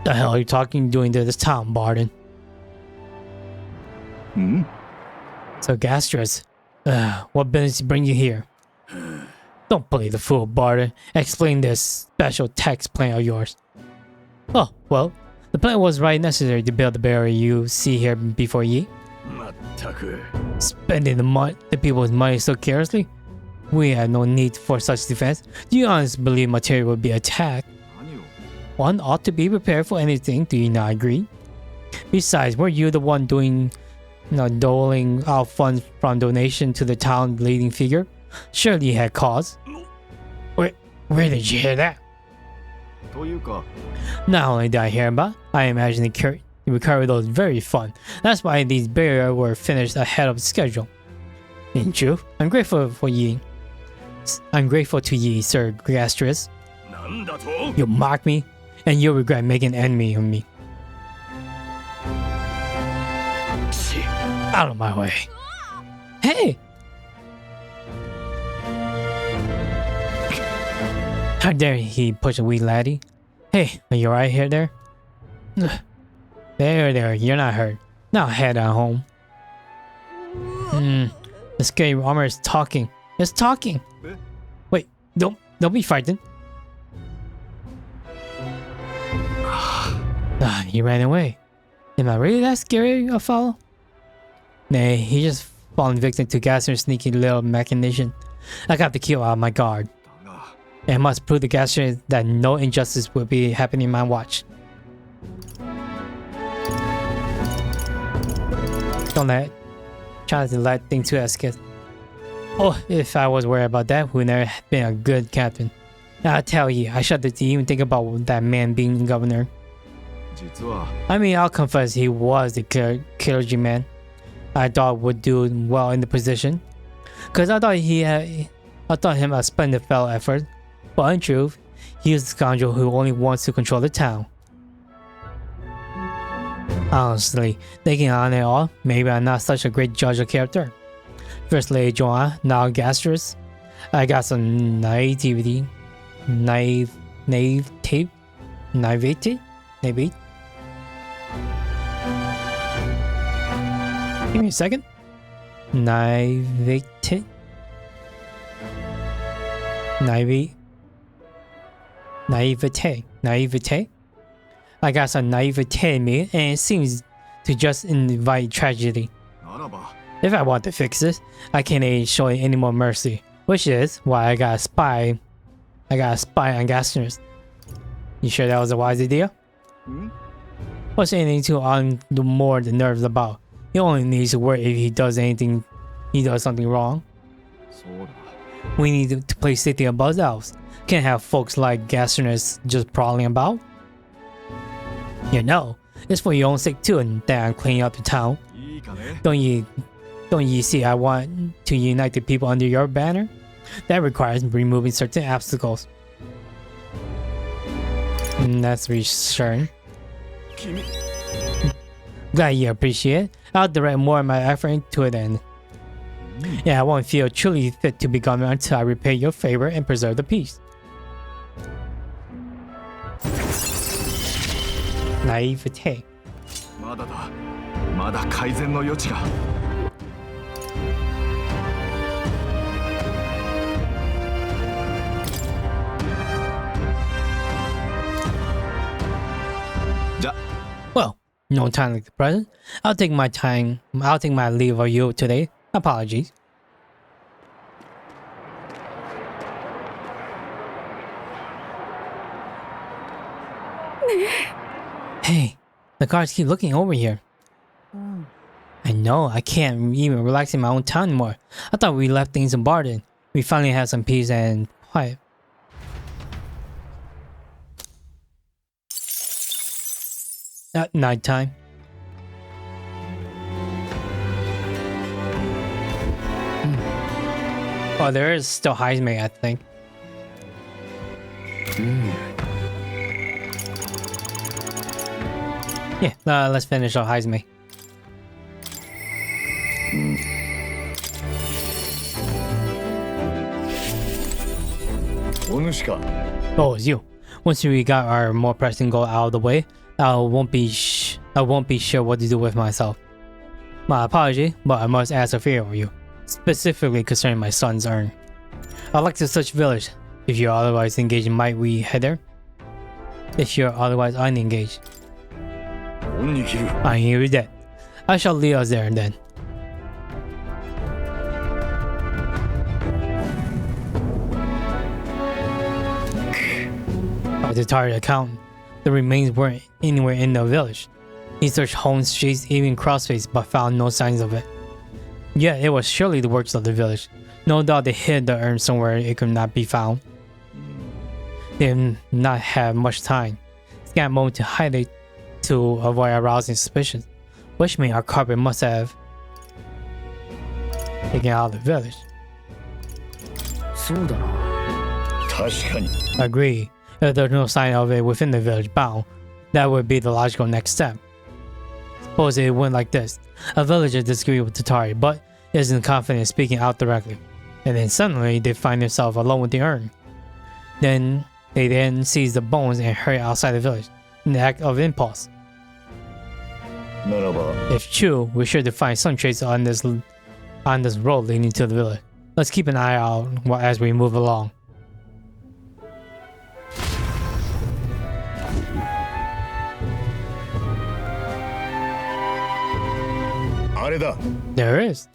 The hell are you doing to this town, Bardon? So Gastrus, what business bring you here? Don't play the fool, Bardon. Explain this special text plan of yours. Oh, well, the plan was right necessary to build the barrier you see here before ye. Spending the people's money so carelessly? We had no need for such defense. Do you honestly believe material will be attacked? One ought to be prepared for anything, do you not agree? Besides, were you the one doling out funds from donation to the town leading figure? Surely you had cause. Where did you hear that? Not only did I hear about, I imagine the recovery was very fun. That's why these barriers were finished ahead of schedule. In truth, I'm grateful to ye, Sir Gastrus. You mock me, and you'll regret making an enemy of me. Out of my way. Hey! How dare he push a wee laddie? Hey, are you right here there? There, you're not hurt. Now head on home. The scary armor is talking. It's talking! Wait, don't be frightened. He ran away. Am I really that scary, a fellow? Nay, he just fallen victim to Gaster's sneaky little machination. I got the kill out of my guard. And I must prove to Gaster that no injustice will be happening in my watch. Try to let things escape. Oh, if I was worried about that, we would never have been a good captain. I tell you, I shudder to even think about that man being governor. I mean, I'll confess he was the clergyman I thought would do well in the position. Cause I thought him a splendid fellow at first. But in truth, he is a scoundrel who only wants to control the town. Honestly, thinking on it all, maybe I'm not such a great judge of character. First Lady Joanna, now Gastrus. I got some naivety. Give me a second. naivete. Naivete. I got some naivete in me, and it seems to just invite tragedy. ならば If I want to fix this, I can't show any more mercy, which is why I got a spy on Gassner's. You sure that was a wise idea? What's anything to on the more the nerves about? He only needs to worry if he does something wrong. そうだ We need to play safety above else. Can't have folks like Gassner's just prowling about. You know, it's for your own sake too, and that I'm cleaning up the town. いいかね Don't you see I want to unite the people under your banner? That requires removing certain obstacles. That's reassuring. 君 Glad you appreciate it. I'll direct more of my effort into it then. Yeah, I won't feel truly fit to be governor until I repay your favor and preserve the peace. Naivete. まだだまだ改善の余地が じゃ Well, no time like the present. I'll take my leave of you today. Apologies. Hey, the guards keep looking over here. I know, I can't even relax in my own town anymore. I thought we left things in Bardon. We finally had some peace and quiet. At nighttime. Oh, there is still Heismay, I think. Yeah, let's finish our Heismay. Oh, it's you. Once we got our more pressing goal out of the way, I won't be sure what to do with myself. My apology, but I must ask a favor of you, specifically concerning my son's urn. I'd like to search village. If you're otherwise engaged, might we head there? If you're otherwise unengaged, I hear you that. I shall lead us there then. By the target account, the remains weren't anywhere in the village. He searched homes, streets, even crossways, but found no signs of it. Yet it was surely the works of the village. No doubt they hid the urn somewhere it could not be found. They did not have much time. Scant moment to hide it to avoid arousing suspicion, which means our carpet must have taken out of the village. そうだな Agree. If there's no sign of it within the village bound, that would be the logical next step. Suppose it went like this. A villager disagrees with Tatari, but isn't confident in speaking out directly. And then suddenly they find themselves alone with the urn. Then they seize the bones and hurry outside the village, in the act of impulse. If true, we're sure to find some traces on this road leading to the village. Let's keep an eye out as we move along. There is.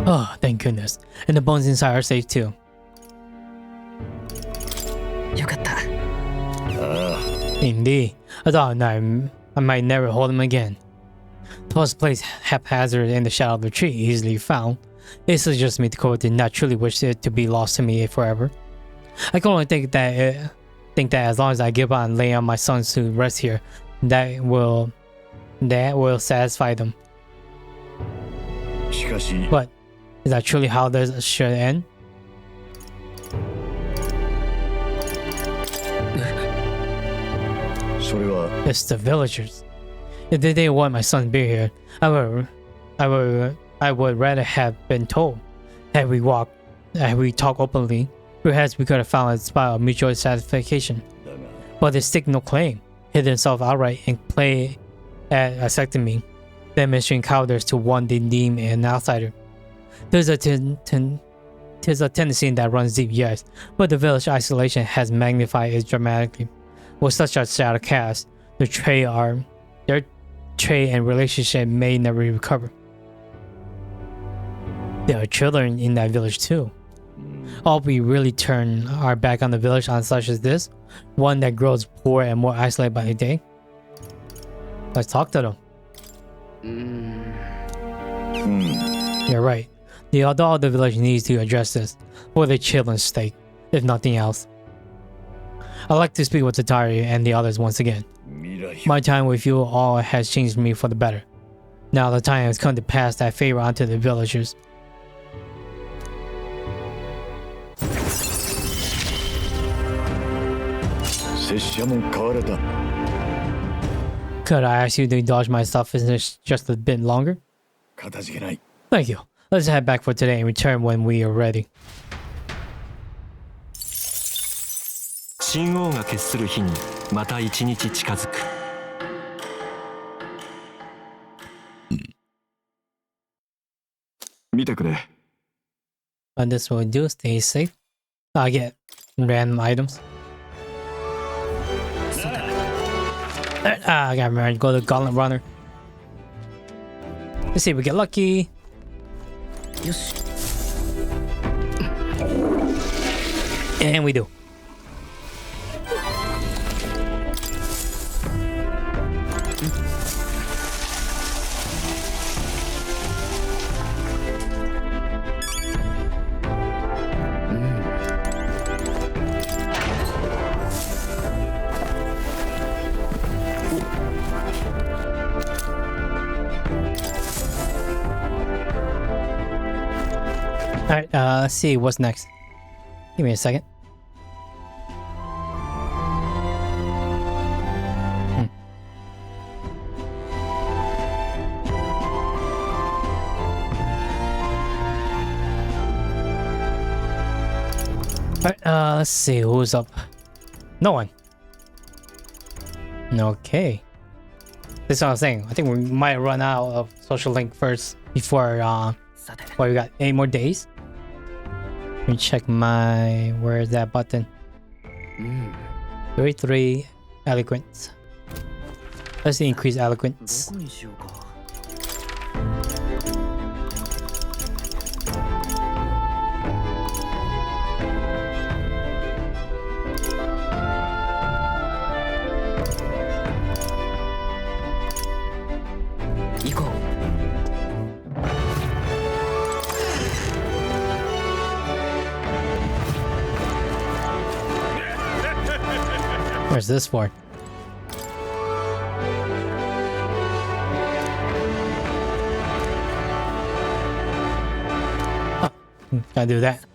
Oh, thank goodness. And the bones inside are safe too. よかった Indeed. I thought I might never hold them again. Plus, place haphazard in the shadow of the tree, easily found. It suggests me the court did not truly wish it to be lost to me forever. I can only think that as long as I give on laying on my sons to rest here, that will satisfy them. But is that truly how this should end? It's the villagers. If they didn't want my son to be here, I would rather have been told. Had we talked openly, perhaps we could have found a spot of mutual satisfaction. But they stick no claim. hit himself outright and play at a sectomy, demonstrating cowardice to one they deem an outsider. There's a tendency that runs deep, yes, but the village isolation has magnified it dramatically. With such a shadow cast, their trade and relationship may never recover. There are children in that village too. All we really turn our back on the village on such as this, one that grows poor and more isolated by the day. Let's talk to them. You're right. The adult of the village needs to address this for the children's sake, if nothing else. I'd like to speak with Tatari and the others once again. My time with you all has changed me for the better. Now the time has come to pass that favor onto the villagers. Could I ask you to indulge my selfishness just a bit longer? Thank you. Let's head back for today and return when we are ready. 信号が決する日にまた一日近づく。見てくれ。What this will do, stay safe. I get random items. I got married. Go to the Gauntlet Runner. Let's see if we get lucky. And we do. Alright, let's see what's next. Give me a second. Alright, let's see who's up. No one. Okay. This is what I'm saying. I think we might run out of social link first before well, we got 8 more days. Let me check my... where is that button? 33 eloquence. Let's increase eloquence. Where's this for? Oh, gotta do that.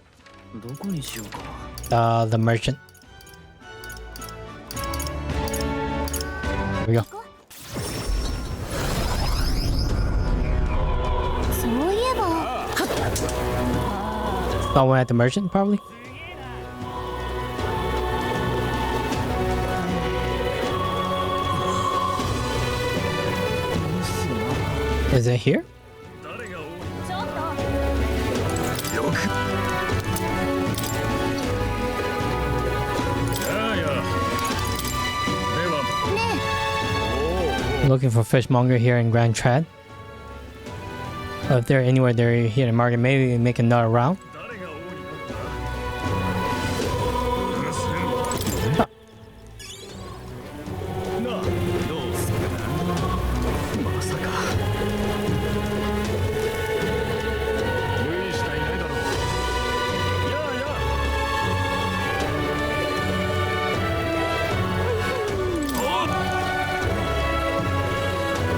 The merchant. There we go. Someone at the merchant, probably. Is it here? Looking for fishmonger here in Grand Trad. If they're anywhere they're here in market, maybe make another round.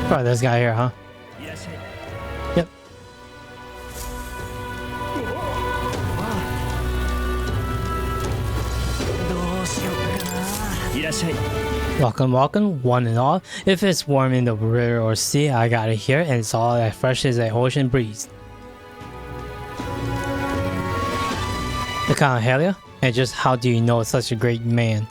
Probably this guy here, huh? Yep. Welcome, welcome, one and all. If it's warm in the river or sea, I got it here, and it's all as fresh as an ocean breeze. The kind of hell yeah? And just how do you know such a great man?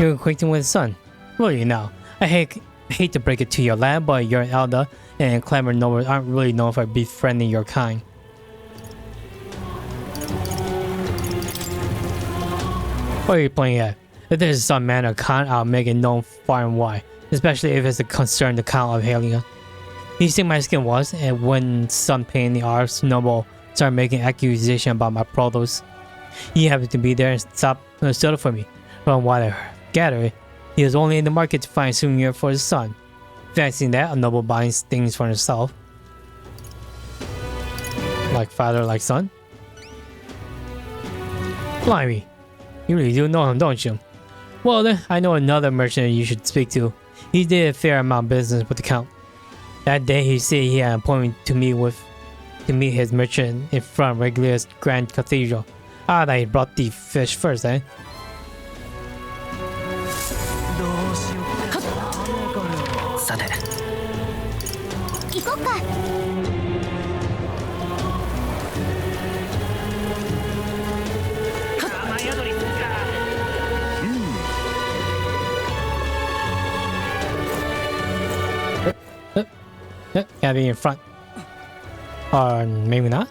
You're acquainted with his son. Really now. I hate to break it to you, lad, but your elder and clever nobles aren't really known for befriending your kind. What are you playing at? If there's some manner of con, I'll make it known far and wide, especially if it's a concern the Count of Halia. You see my skin was, and when some pain in the arse noble started making accusation about my produce, he happened to be there and stood up for me. From what I gathered, he was only in the market to find a souvenir for his son. Fancying that, a noble buys things for himself. Like father, like son. Blimey, you really do know him, don't you? Well then, I know another merchant you should speak to. He did a fair amount of business with the Count. That day he said he had an appointment to meet his merchant in front of Regular's Grand Cathedral. Ah, that he brought the fish first, eh? さて行こっか。Gotta be in front. Or maybe not.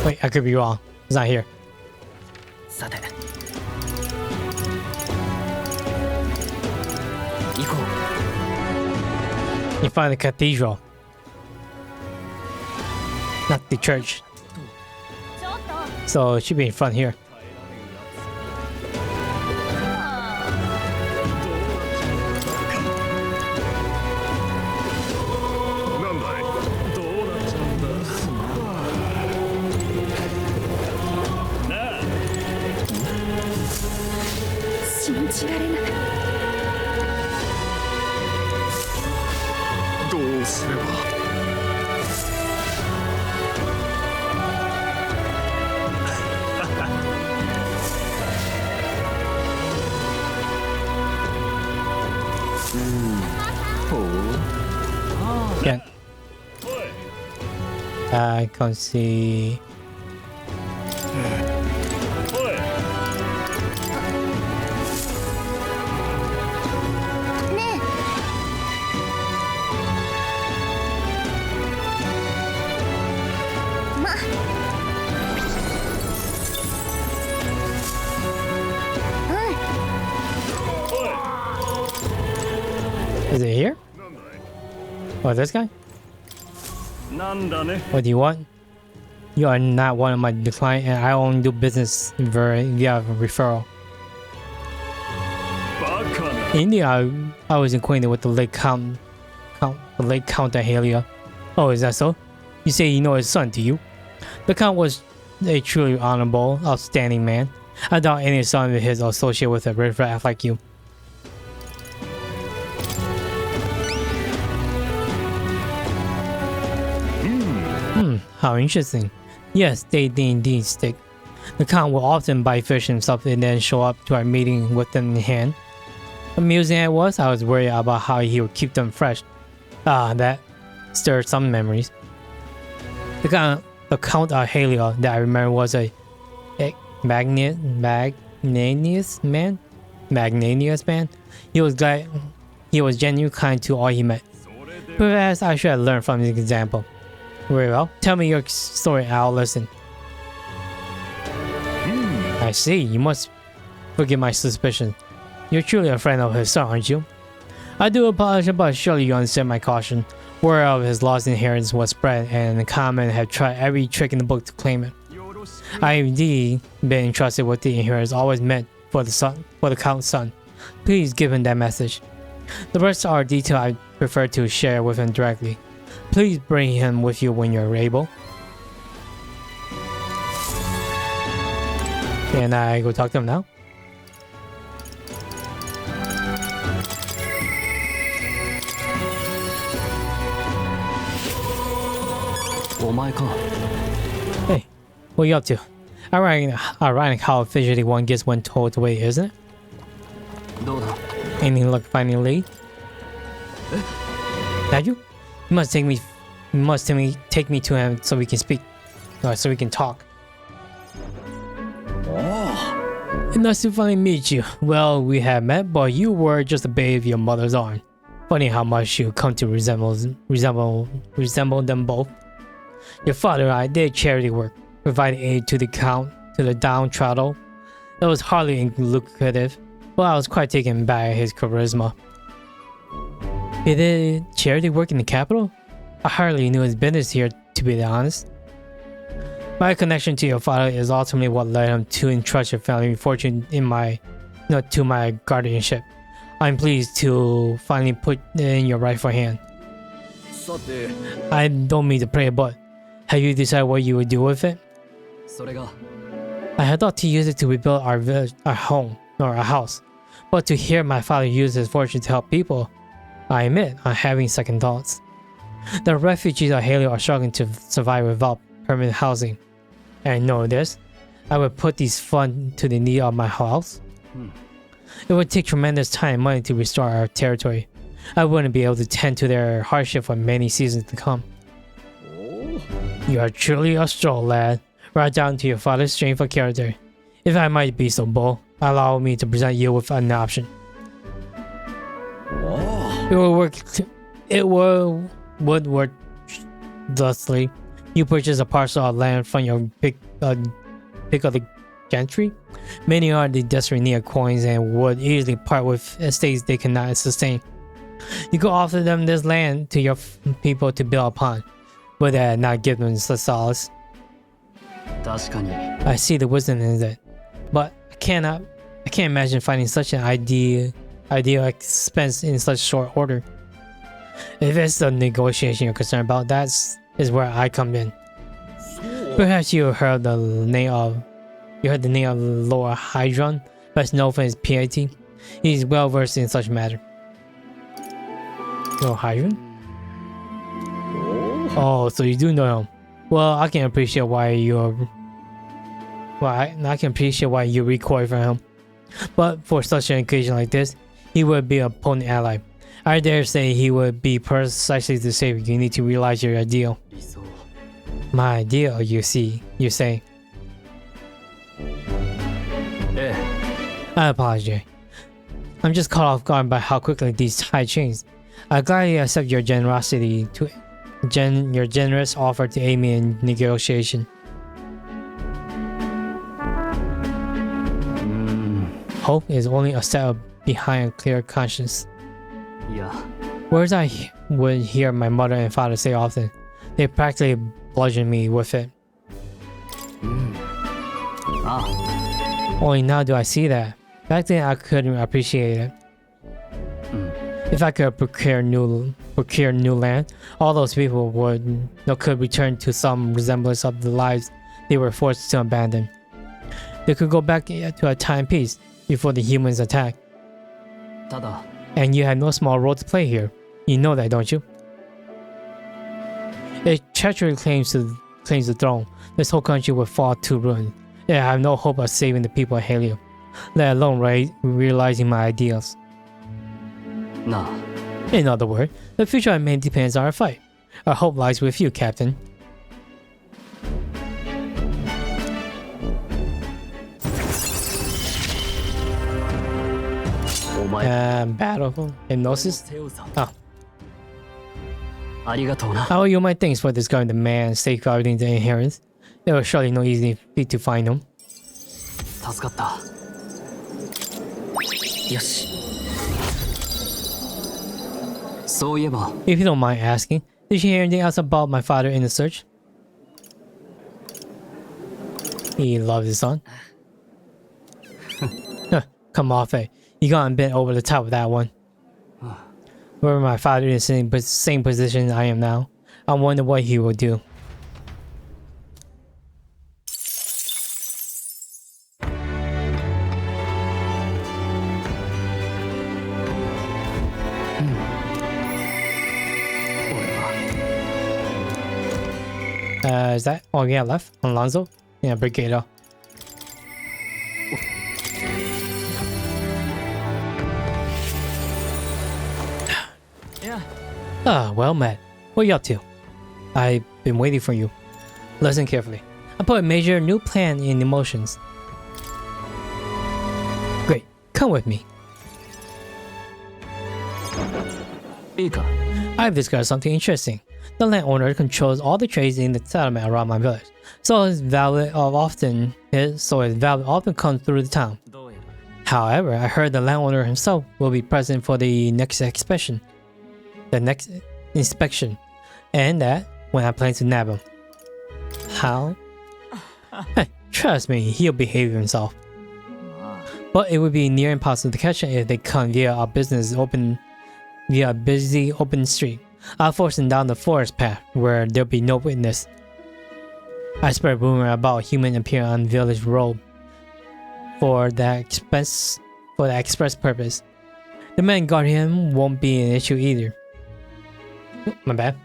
Wait, I could be wrong. It's not here. さて行こ You find the cathedral. Not the church. So it should be in front here. Yeah. I can see. Is it here? Oh, this guy? What do you want? You are not one of my clients, and I only do business via referral. In India, I was acquainted with the late Count of Halia. Oh, is that so? You say you know his son, do you? The Count was a truly honorable, outstanding man. I doubt any son of his associate with a riffraff like you. How interesting. Yes, they indeed stick. The Count will often buy fish himself and then show up to our meeting with them in hand. Amusing it was, I was worried about how he would keep them fresh. Ah, that stirred some memories. The Count of Halia that I remember was a magnanimous man. He was genuinely kind to all he met. Perhaps I should have learned from his example. Very well. Tell me your story and I'll listen. I see. You must forgive my suspicion. You're truly a friend of his son, aren't you? I do apologize, but surely you understand my caution. Word of his lost inheritance was spread, and the common have tried every trick in the book to claim it. I have indeed been entrusted with the inheritance always meant for the Count's son. Please give him that message. The rest are details I prefer to share with him directly. Please bring him with you when you're able. Can I go talk to him now? Hey, what are you up to? Ironic how fidgety one gets when told to wait, isn't it? Anything luck finding a lead? That you? You must take me You must take me to him so we can speak. No, so we can talk. Oh. Nice to finally meet you. Well, we have met, but you were just a babe in your mother's arm. Funny how much you come to resemble them both. Your father and I did charity work, providing aid to the downtrodden. That was hardly lucrative, but I was quite taken by his charisma. He did charity work in the capital? I hardly knew his business here, to be honest. My connection to your father is ultimately what led him to entrust your family fortune to my guardianship. I'm pleased to finally put it in your rightful hand. I don't mean to pray, but have you decided what you would do with it? I had thought to use it to rebuild our village, our home, or our house. But to hear my father use his fortune to help people, I admit I'm having second thoughts. The refugees of Halio are struggling to survive without permanent housing. And knowing this, I would put these funds to the need of my house. It would take tremendous time and money to restore our territory. I wouldn't be able to tend to their hardship for many seasons to come. You are truly a Strohl lad, right down to your father's strength of character. If I might be so bold, allow me to present you with an option. It would work thusly. You purchase a parcel of land from your pick of the gentry. Many are the desperate need of coins and would easily part with estates they cannot sustain. You could offer them this land to your people to build upon, but not give them such solace. I see the wisdom in it, but I can't imagine finding such an ideal expense in such short order. If it's the negotiation you're concerned about, that is where I come in. Perhaps you heard the name of Lord Hydron, best known for his piety. He's well versed in such matter. Lord Hydron? Oh, so you do know him. Well, I can appreciate why you recoil from him. But for such an occasion like this, he would be a potent ally. I dare say he would be precisely the savior you need to realize your ideal. My ideal, you say. I apologize. I'm just caught off guard by how quickly these tides change. I gladly accept your generous offer to aid me in negotiation. Hope is only a step behind a clear conscience. Words I would hear my mother and father say often. They practically bludgeon me with it. Only now do I see that. Back then I couldn't appreciate it. If I could procure new land, all those people could return to some resemblance of the lives they were forced to abandon. They could go back to a time peace before the humans attacked. And you had no small role to play here. You know that, don't you? If treachery claims the throne, this whole country would fall to ruin. I have no hope of saving the people of Halio, let alone realizing my ideals. In other words, the future I made depends on our fight. Our hope lies with you, Captain. Battle hypnosis. Oh. I owe you my thanks for discovering the man safeguarding the inheritance. There was surely no easy feat to find him. If you don't mind asking, did you hear anything else about my father in the search? He loves his son. Come off it. You got bent over the top of that one. Were my father in the same position I am now, I wonder what he will do. Is that all we have left? Alonzo? Yeah, Brigitta. Well met. What are you up to? I've been waiting for you. Listen carefully. I put a major new plan in emotions. Great, come with me. いいか I've discovered something interesting. The landowner controls all the trades in the settlement around my village, so his value often comes through the town. どうやら However, I heard the landowner himself will be present for the next inspection, and that when I plan to nab him. How? Hey, trust me, he'll behave himself. But it would be near impossible to catch him if they come via a busy open street. I'll force them down the forest path where there'll be no witness. I spread rumor about a human appearing on village road for that express purpose. The man guarding him won't be an issue either. My bad.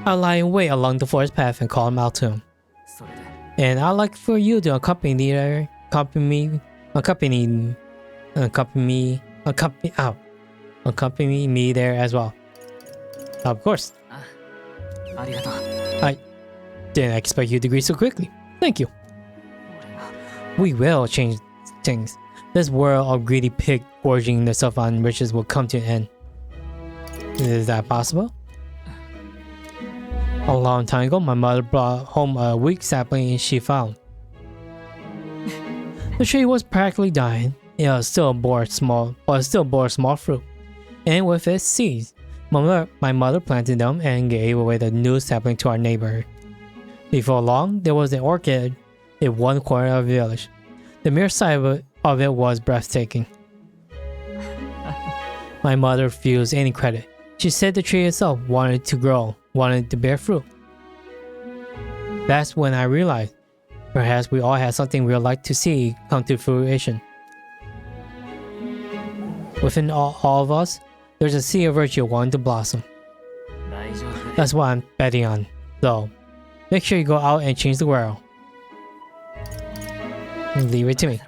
I'll lie in wait along the forest path and call him out to him. それで And I'd like for you to accompany me there as well. Of course. ありがとう I didn't expect you to agree so quickly. Thank you. 俺が We will change things. This world of greedy pig gorging themselves on riches will come to an end. Is that possible? A long time ago, my mother brought home a weak sapling she found. The tree was practically dying. It still bore small fruit, and with its seeds, my mother planted them and gave away the new sapling to our neighborhood. Before long, there was an orchard in one corner of the village. The mere sight of it was breathtaking. My mother refused any credit. She said the tree itself wanted to grow, wanted to bear fruit. That's when I realized, perhaps we all had something we'd like to see come to fruition. Within all of us, there's a seed of virtue wanting to blossom. 大丈夫 That's what I'm betting on, though. Make sure you go out and change the world. Leave it to me.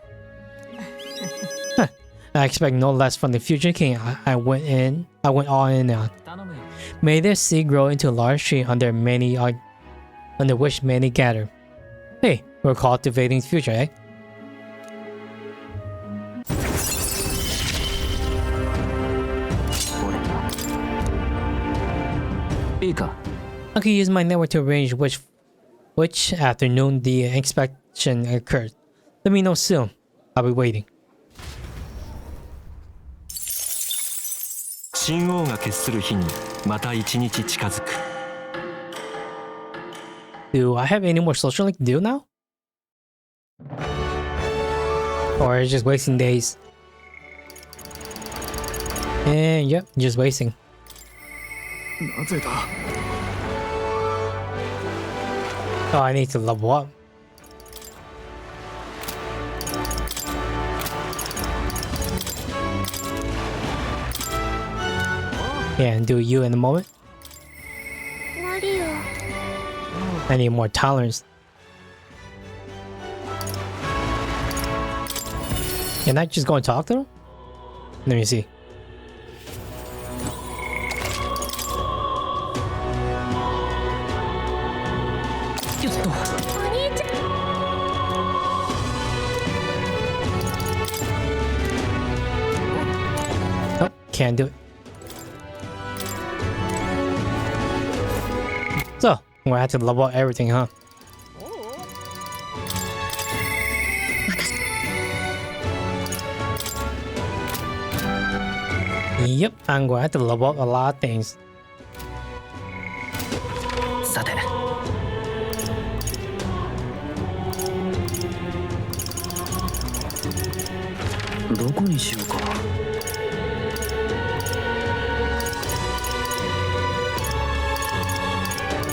Huh. I expect no less from the future king I went all in on. 頼むよ May this seed grow into a large tree under which many gather. Hey, we're cultivating the future, eh? 俺がいいか I can use my network to arrange which afternoon the inspection occurs. Let me know soon. I'll be waiting. 信号が決する日にまた一日近づく Do I have any more social link to do now? Or is it just wasting days? And yep, just wasting. なぜだ Oh, I need to level up. Yeah, and do you in a moment. マリオ I need more tolerance. Can I just go and talk to them? Let me see. Nope, can't do it. So, I'm gonna have to level up everything, huh? Yep, I'm gonna have to level up a lot of things. さてどこにしようか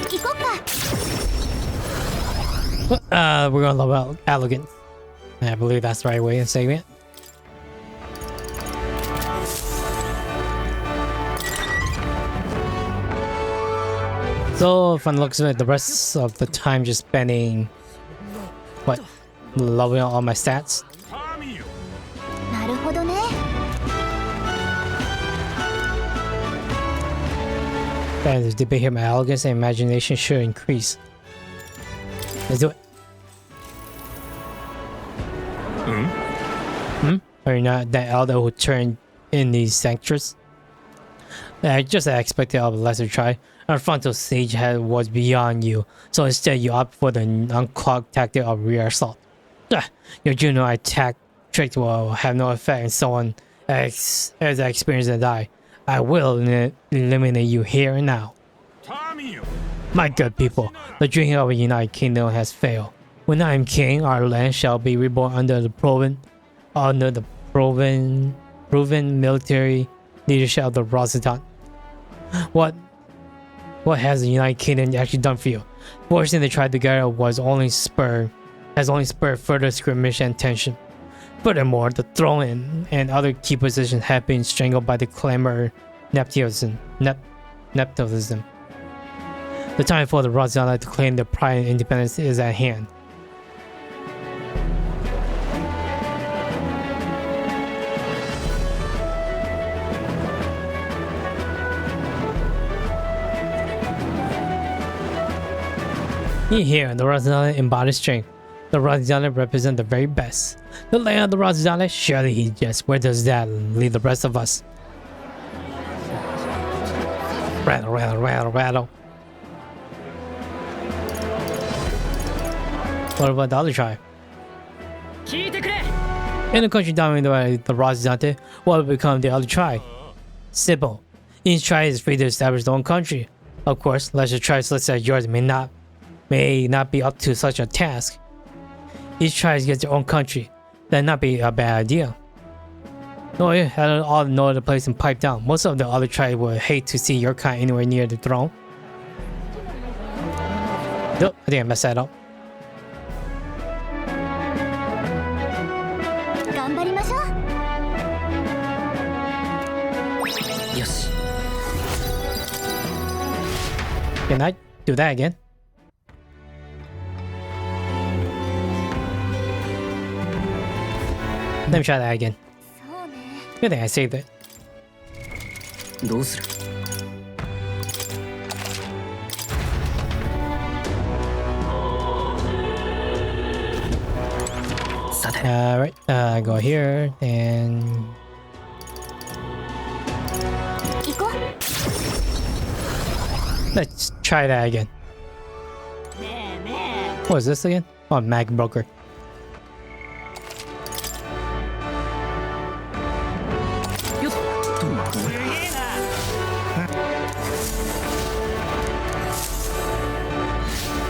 行こっか We're gonna level out elegant. I believe that's the right way of saying it. So, from the looks of it, the rest of the time just spending, what, leveling out all my stats. なるほどね And the debate here, my elegance and imagination should increase. Let's do it. Are you not that elder who turned in these sanctuaries? Just as I expected of a lesser try. Our frontal stage was beyond you, so instead you opt for the unclogged tactic of rear assault. Your junior attack trick will have no effect on someone as experienced as I will eliminate you here and now. My good people, the dream of a united kingdom has failed. When I am king, our land shall be reborn under the proven military leadership of the Rosatan. What has the United Kingdom actually done for you? Forcing the tribe together has only spurred further skirmish and tension. Furthermore, the throne and other key positions have been strangled by the clamor nepotism. The time for the Rosatan to claim their pride and independence is at hand. Here, the Rosatan embodies strength. The Rosatan represent the very best. The land of the Rosatan, surely he just. Where does that leave the rest of us? Rattle, rattle, rattle, rattle. What about the other tribe? In a country dominated by the Rosatan, what will become the other tribe? Simple. Each tribe is free to establish their own country. Of course, lesser tribes such as yours may not be up to such a task. Each tribe gets their own country. That'd not be a bad idea. No, you had all know the place and pipe down. Most of the other tribes would hate to see your kind anywhere near the throne. Nope, I think I messed that up. Yes. Can I do that again? Let me try that again. Good thing I saved it. どうする? Alright, go here and let's try that again. What is this again? Oh, Mag Broker.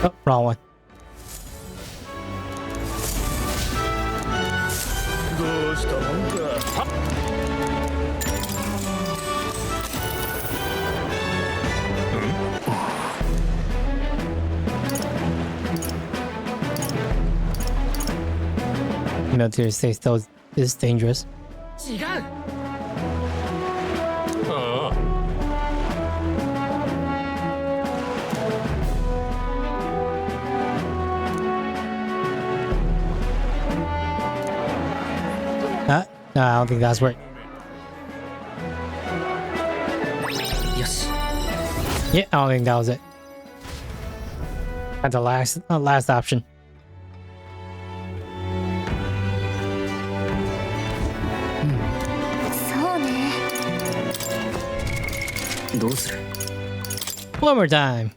Oh, wrong one. Military state still is dangerous. No, I don't think that's right. Yes. Yeah, I don't think that was it. That's the last option. One more time.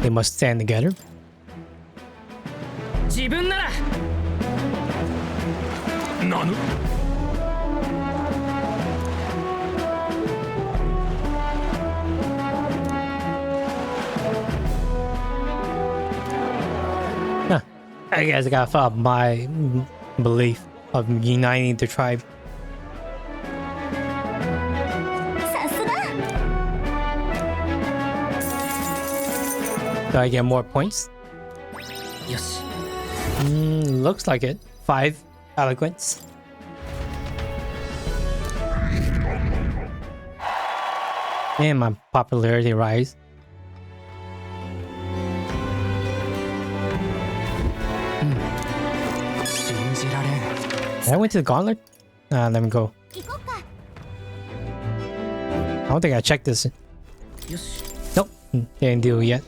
They must stand together. Nanu? Huh. I guess I gotta follow my belief of uniting the tribe. Do I get more points? Yes. Looks like it. 5 eloquence. . And my popularity rise. I went to the gauntlet? Let me go. 行こっか。 I don't think I checked this. Nope, didn't do it yet.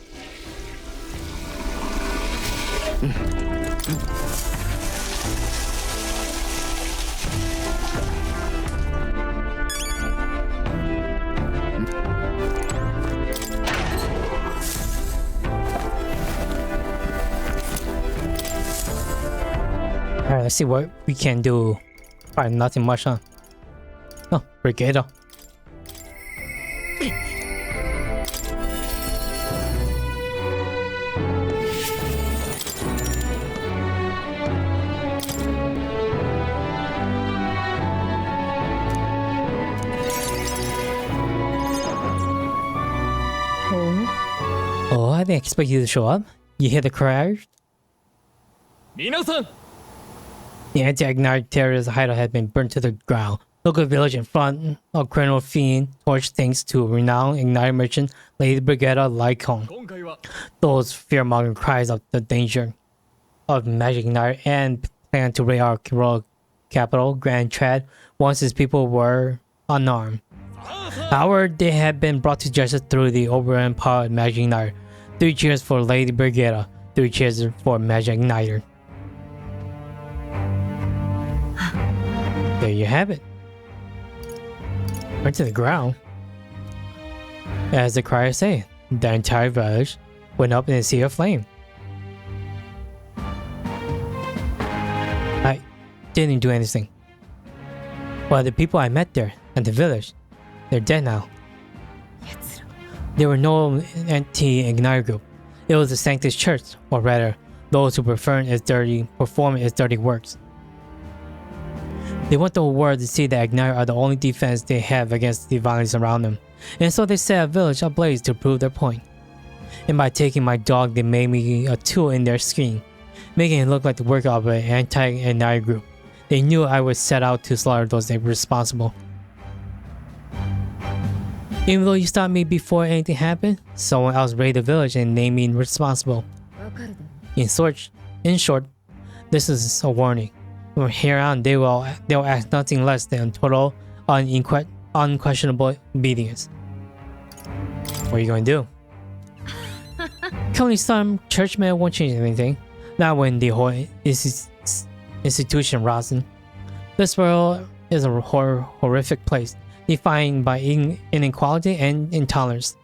Alright, let's see what we can do. Probably nothing much, huh? Oh, Brigitta. Oh, I didn't expect you to show up. You hear the crash? 皆さん The anti-Ignite terrorist hideout had been burnt to the ground. Local village in front of criminal fiend torched thanks to renowned Ignite merchant Lady Brigitta Lycon. 今回は Those fear-mongering cries of the danger of magic Ignite and plan to raid our heroic capital, Grand Trad, once his people were unarmed. However, they had been brought to justice through the overwhelming power of Magic Igniter. 3 cheers for Lady Brigitta. 3 cheers for Magic Igniter. There you have it. Right to the ground. As the crier said, the entire village went up in a sea of flame. I didn't do anything. But the people I met there at the village, they're dead now. There were no anti-Igniter group. It was the Sanctus Church, or rather, those who perform its dirty works. They want the world to see that Igniter are the only defense they have against the violence around them, and so they set a village ablaze to prove their point. And by taking my dog, they made me a tool in their scheme, making it look like the work of an anti-Igniter group. They knew I would set out to slaughter those that were responsible. Even though you stopped me before anything happened, someone else raided the village and named me responsible. In short, this is a warning. From here on, they will act nothing less than total, unquestionable obedience. What are you going to do? Killing some churchmen won't change anything. Not when the whole institution rots. This world is a horrific place, defined by inequality and intolerance.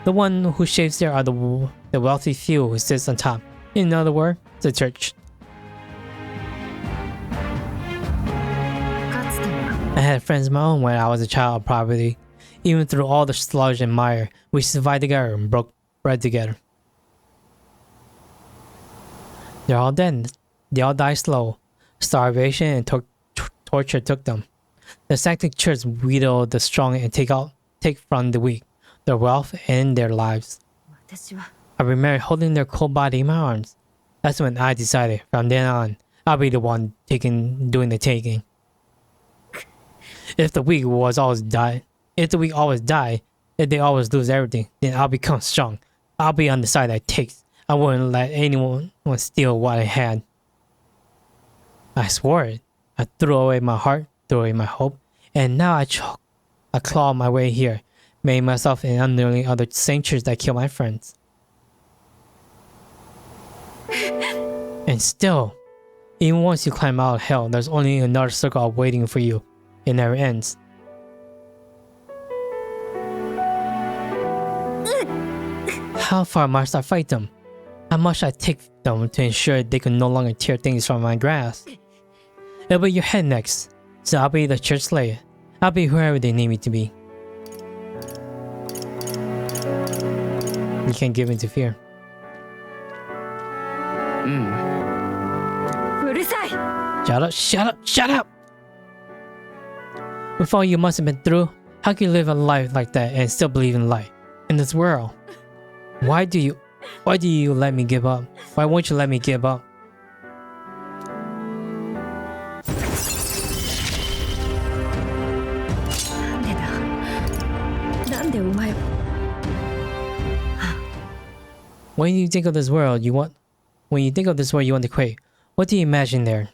The one who shapes there are the wealthy few who sits on top. In other words, the church. I had friends of my own when I was a child of poverty. Even through all the sludge and mire, we survived together and broke bread together. They're all dead. They all died slow. Starvation and torture took them. The Sanctus Church wheedle the strong and take from the weak, their wealth and their lives. I remember holding their cold body in my arms. That's when I decided, from then on, I'll be the one doing the taking. If the weak always die, if they always lose everything, then I'll become strong. I'll be on the side that takes. I wouldn't let anyone steal what I had. I swore it. I threw away my heart, threw away my hope, and now I claw my way here, made myself an unnerving other sanctuaries that kill my friends. And still, even once you climb out of hell, there's only another circle waiting for you. It never ends. How far must I fight them? How much I take them to ensure they can no longer tear things from my grasp? It'll be your head next, so I'll be the church slayer. I'll be whoever they need me to be. You can't give in to fear. Shut up, shut up, shut up! With all you must have been through, how can you live a life like that and still believe in light? In this world? Why do you let me give up? Why won't you let me give up? When you think of this world, you want to create, what do you imagine there?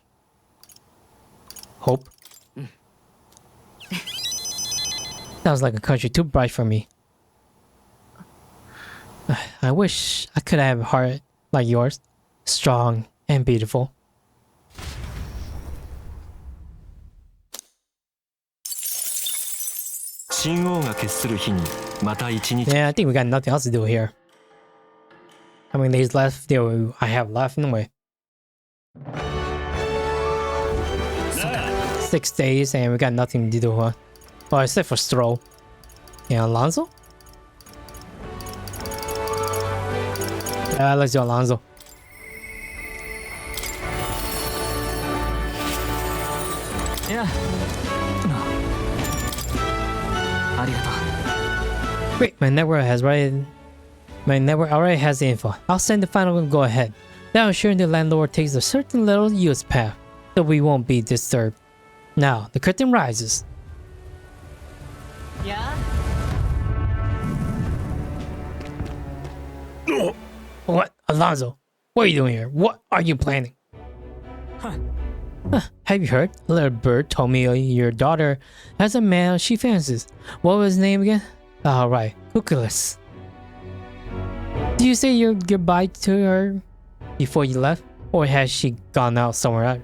Hope. Sounds like a country too bright for me. I wish I could have a heart like yours, strong and beautiful. Yeah, I think we got nothing else to do here. How many days left do I have left anyway? 6 days and we got nothing to do, huh? Well, except for Strohl. And Alonzo? Yeah, let's do Alonzo. Yeah. Great, my network already has the info. I'll send the final go ahead. Now ensuring the landlord takes a certain little use path, so we won't be disturbed. Now, the curtain rises. Yeah? What? Alonzo, what are you doing here? What are you planning? Have you heard? A little bird told me your daughter has a man she fancies. What was his name again? Right, Cuculus. Did you say your goodbye to her before you left? Or has she gone out somewhere else?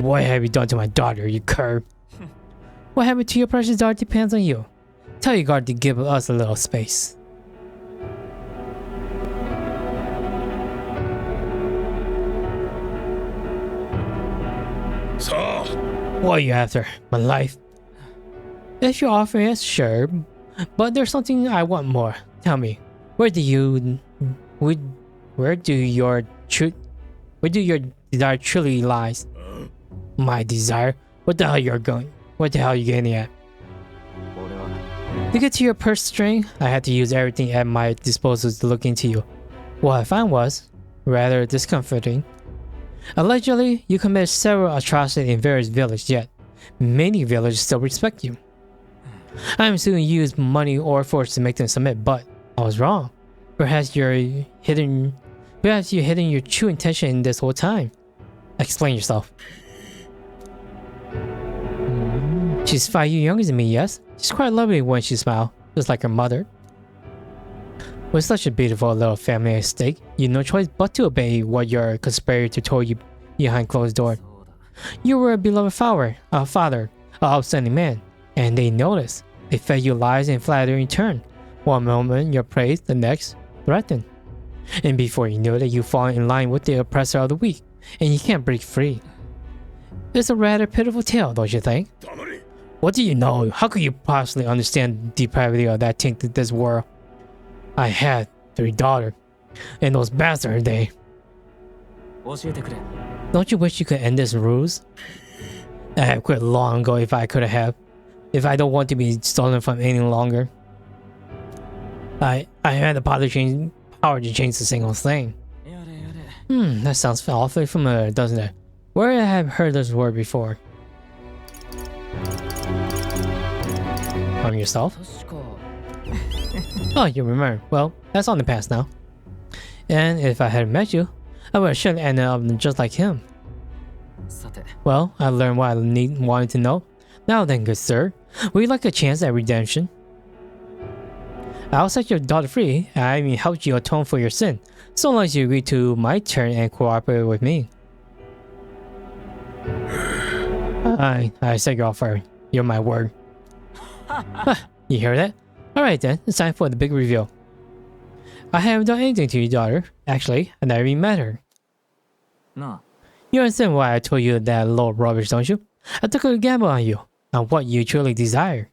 What have you done to my daughter, you cur? What happened to your precious daughter depends on you. Tell your guard to give us a little space. What are you after? My life? If you're offering it, sure. But there's something I want more. Tell me, where do your desire truly lies? My desire? What the hell are you getting at? To get to your purse string, I had to use everything at my disposal to look into you. What I found was rather discomforting. Allegedly, you committed several atrocities in various villages, yet many villages still respect you. I'm assuming you used money or force to make them submit, but I was wrong. Perhaps you're hidden your true intention in this whole time. Explain yourself. She's 5 years younger than me, yes? She's quite lovely when she smiles, just like her mother. With such a beautiful little family at stake, you had no choice but to obey what your conspirator told you behind closed doors. You were a beloved father, an outstanding man, and they noticed. They fed you lies and flattery in turn. One moment you're praised, the next threatened. And before you know it, you fall in line with the oppressor of the weak, and you can't break free. It's a rather pitiful tale, don't you think? What do you know? How could you possibly understand the depravity of that tainted this world? I had 3 daughters, and those bastards, they... Don't you wish you could end this ruse? I have quit long ago if I could have. If I don't want to be stolen from any longer. I had the power to change a single thing. That sounds awfully familiar, doesn't it? Where I have heard this word before? From yourself? Oh, you remember. Well, that's on the past now. And if I hadn't met you, I would have surely ended up just like him. Well, I learned what I wanted to know. Now then, good sir, would you like a chance at redemption? I'll set your daughter free. I mean, help you atone for your sin, so long as you agree to my turn and cooperate with me. I accept your offer. You're my word. You hear that? Alright then, it's time for the big reveal. I haven't done anything to your daughter. Actually, I never even met her. No. You understand why I told you that little rubbish, don't you? I took a gamble on you, on what you truly desire.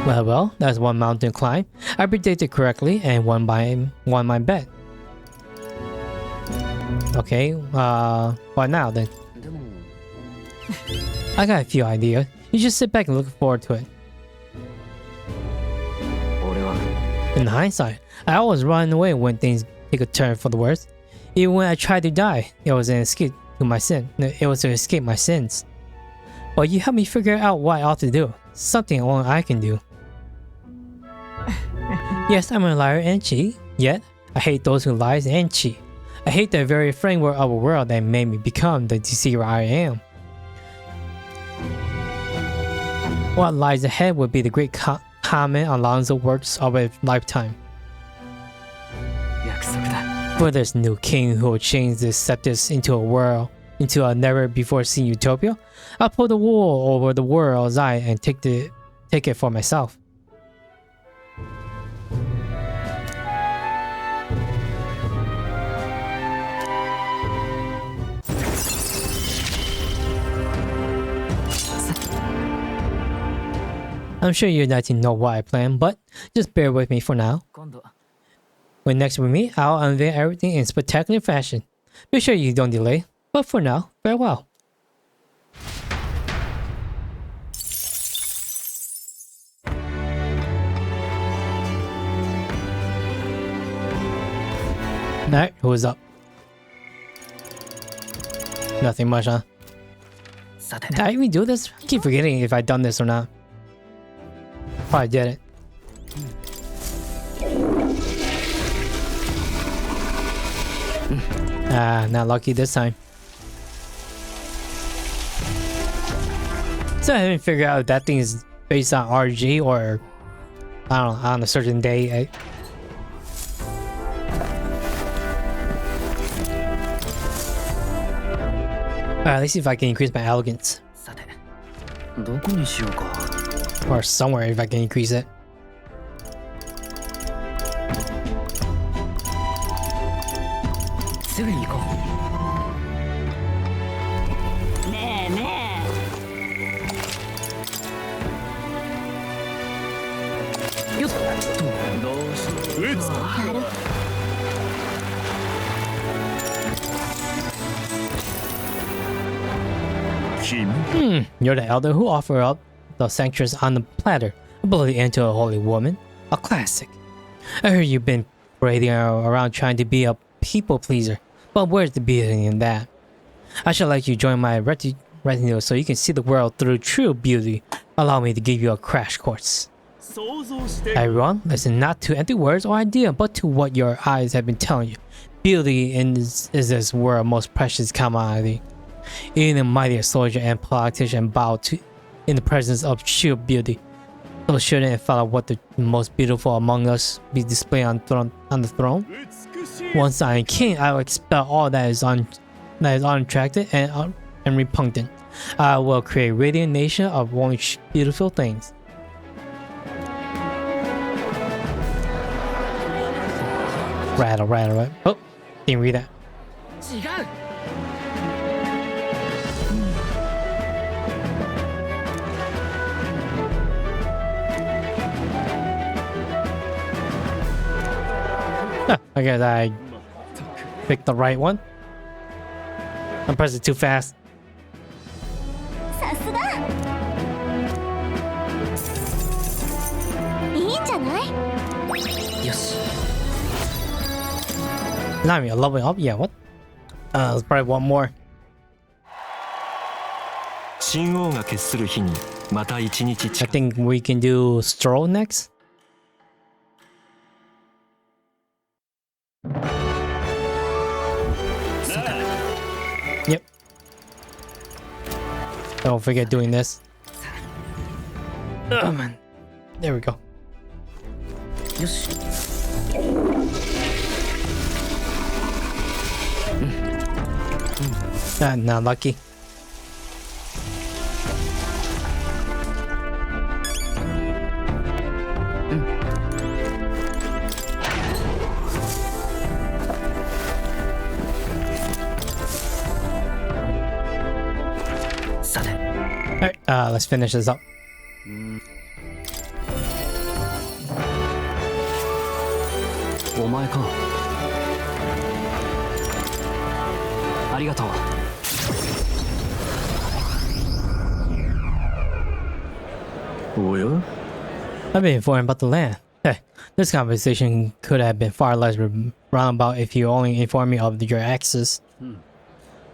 Well, that's one mountain climb. I predicted correctly and won my bet. Okay, what now then? I got a few ideas. You just sit back and look forward to it. In hindsight, I always run away when things take a turn for the worse. Even when I tried to die, it was an escape to my sin. It was to escape my sins. But you helped me figure out what I ought to do. Something only I can do. Yes, I'm a liar and cheat, yet I hate those who lie and cheat. I hate the very framework of a world that made me become the deceiver I am. What lies ahead would be the great comment Alonzo works of a lifetime. 約束だ。 For this new king who will change this septus into a never before seen utopia, I'll pull the wool over the world's eye and take it for myself. I'm sure you guys know what I plan, but just bear with me for now. 今度 When next we meet, I'll unveil everything in spectacular fashion. Be sure you don't delay, but for now, farewell. Alright, who's up? Nothing much, huh? さて Did I even do this? I keep forgetting if I done this or not. Probably did it. Not lucky this time. So I haven't figured out if that thing is based on RG or I don't know, on a certain day. Alright, let's see if I can increase my elegance. さてどこにしようか Or somewhere if I can increase it. すぐに行こねえねうよっとどうしてなる You're the elder who offered up the sanctuaries on the platter. Ability into a holy woman. A classic. I heard you've been parading around trying to be a people pleaser. But where's the beauty in that? I should let you join my retinue so you can see the world through true beauty. Allow me to give you a crash course. Everyone, listen not to empty words or idea, but to what your eyes have been telling you. Beauty is this world's most precious commodity. Even the mightiest soldier and politician bow to in the presence of true beauty. So shouldn't it follow what the most beautiful among us be displayed on the throne? Once I am king, I will expel all that is unattractive and repugnant. I will create a radiant nation of only beautiful things. Rattle, rattle, rattle. Oh, didn't read that. 違う I guess I picked the right one. I'm pressing too fast. さすがいいんじゃない よし Not even a level up. Yeah, what? Let's probably one more. 神王が決する日にまた一日 I 近 think we can do Strohl next. Yep. Don't forget doing this. Oh man. There we go. よし Not lucky. Alright, let's finish this up. お前かありがとう おや I've been informed about the land. Hey, this conversation could have been far less roundabout if you only informed me of your axes.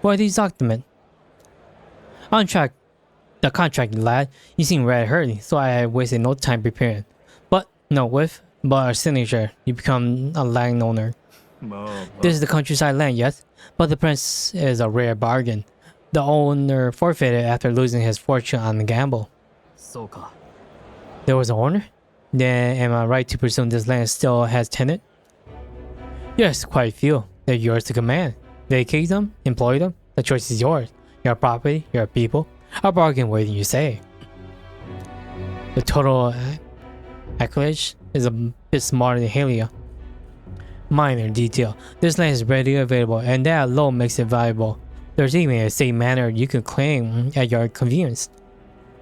What are these documents? The contract, lad. You seem rather hurry, so I wasted no time preparing. But no, with but a signature, you become a landowner. まあ、 This is the countryside land, yes, but the prince is a rare bargain. The owner forfeited after losing his fortune on the gamble. そうか。 There was an owner? Then am I right to presume this land still has tenant? Yes, quite a few. They're yours to command. Vacate them, employ them, the choice is yours. Your property, your people. A bargain waiting, you say. The total acreage is a bit smaller than Helia. Minor detail. This land is readily available and that alone makes it valuable. There's even a safe manner you can claim at your convenience.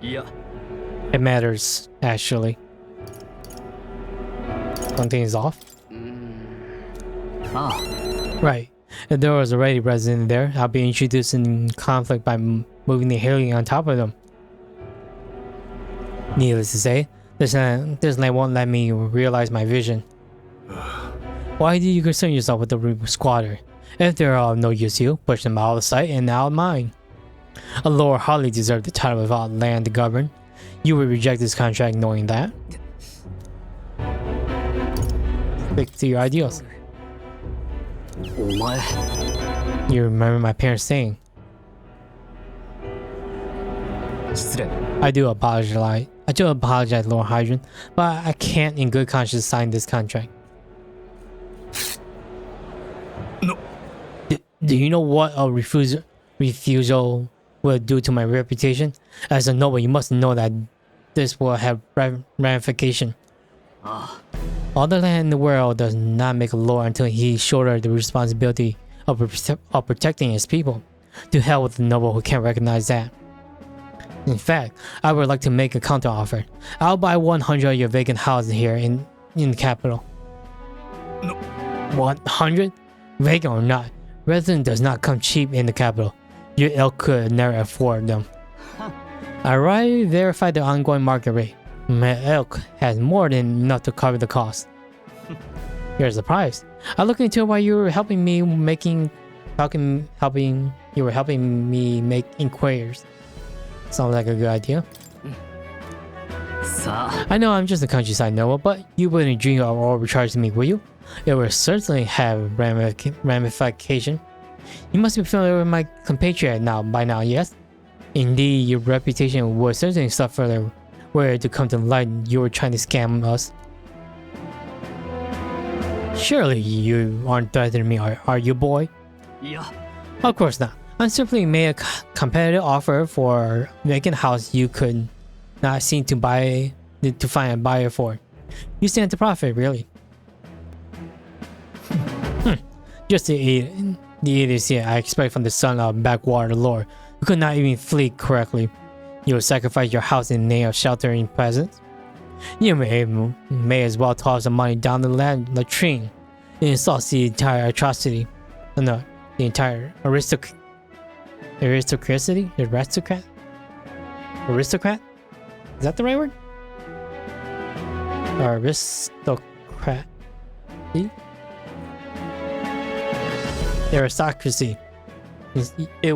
いや、 It matters, actually. Something is off? ああ、 Right. If there was already resident there, I'll be introducing conflict by moving the Helia on top of them. Needless to say, this land won't let me realize my vision. Why do you concern yourself with the squatter? If they're of no use to you, push them out of sight and out of mind. A lord hardly deserves the title without land to govern. You would reject this contract knowing that. Stick to your ideals. お前、 You remember my parents saying, 失礼。 I do apologize, Lord Hydron, but I can't in good conscience sign this contract. No. Do you know what a refusal will do to my reputation? As a noble, you must know that this will have ramification. あ All the land in the world does not make a lord until he shouldered the responsibility of protecting his people. To hell with the noble who can't recognize that. In fact, I would like to make a counteroffer. I'll buy 100 of your vacant houses here in the capital. No. 100? Vacant or not, resident does not come cheap in the capital. Your ilk could never afford them. I already verified the ongoing market rate. My ilk has more than enough to cover the cost. Here's the price. I looked into why you were helping me make inquiries. Sounds like a good idea. あ、さあ、 I know I'm just a countryside noble, but you wouldn't dream of overcharging me, will you? It will certainly have ramification. You must be familiar with my compatriot by now, yes? Indeed, your reputation would certainly suffer were it to come to light you were trying to scam us. Surely you aren't threatening me, are you, boy? いや、 Of course not. I simply made a competitive offer for a vacant house you could not seem to find a buyer for. You stand to profit, really. Just the idiocy I expect from the son of a backwater lord who could not even flee correctly. You will sacrifice your house in the name of sheltering peasants? You may as well toss the money down the latrine and insult the entire atrocity. No, the entire aristocrat? Is that the right word? Aristocrat. Aristocracy. It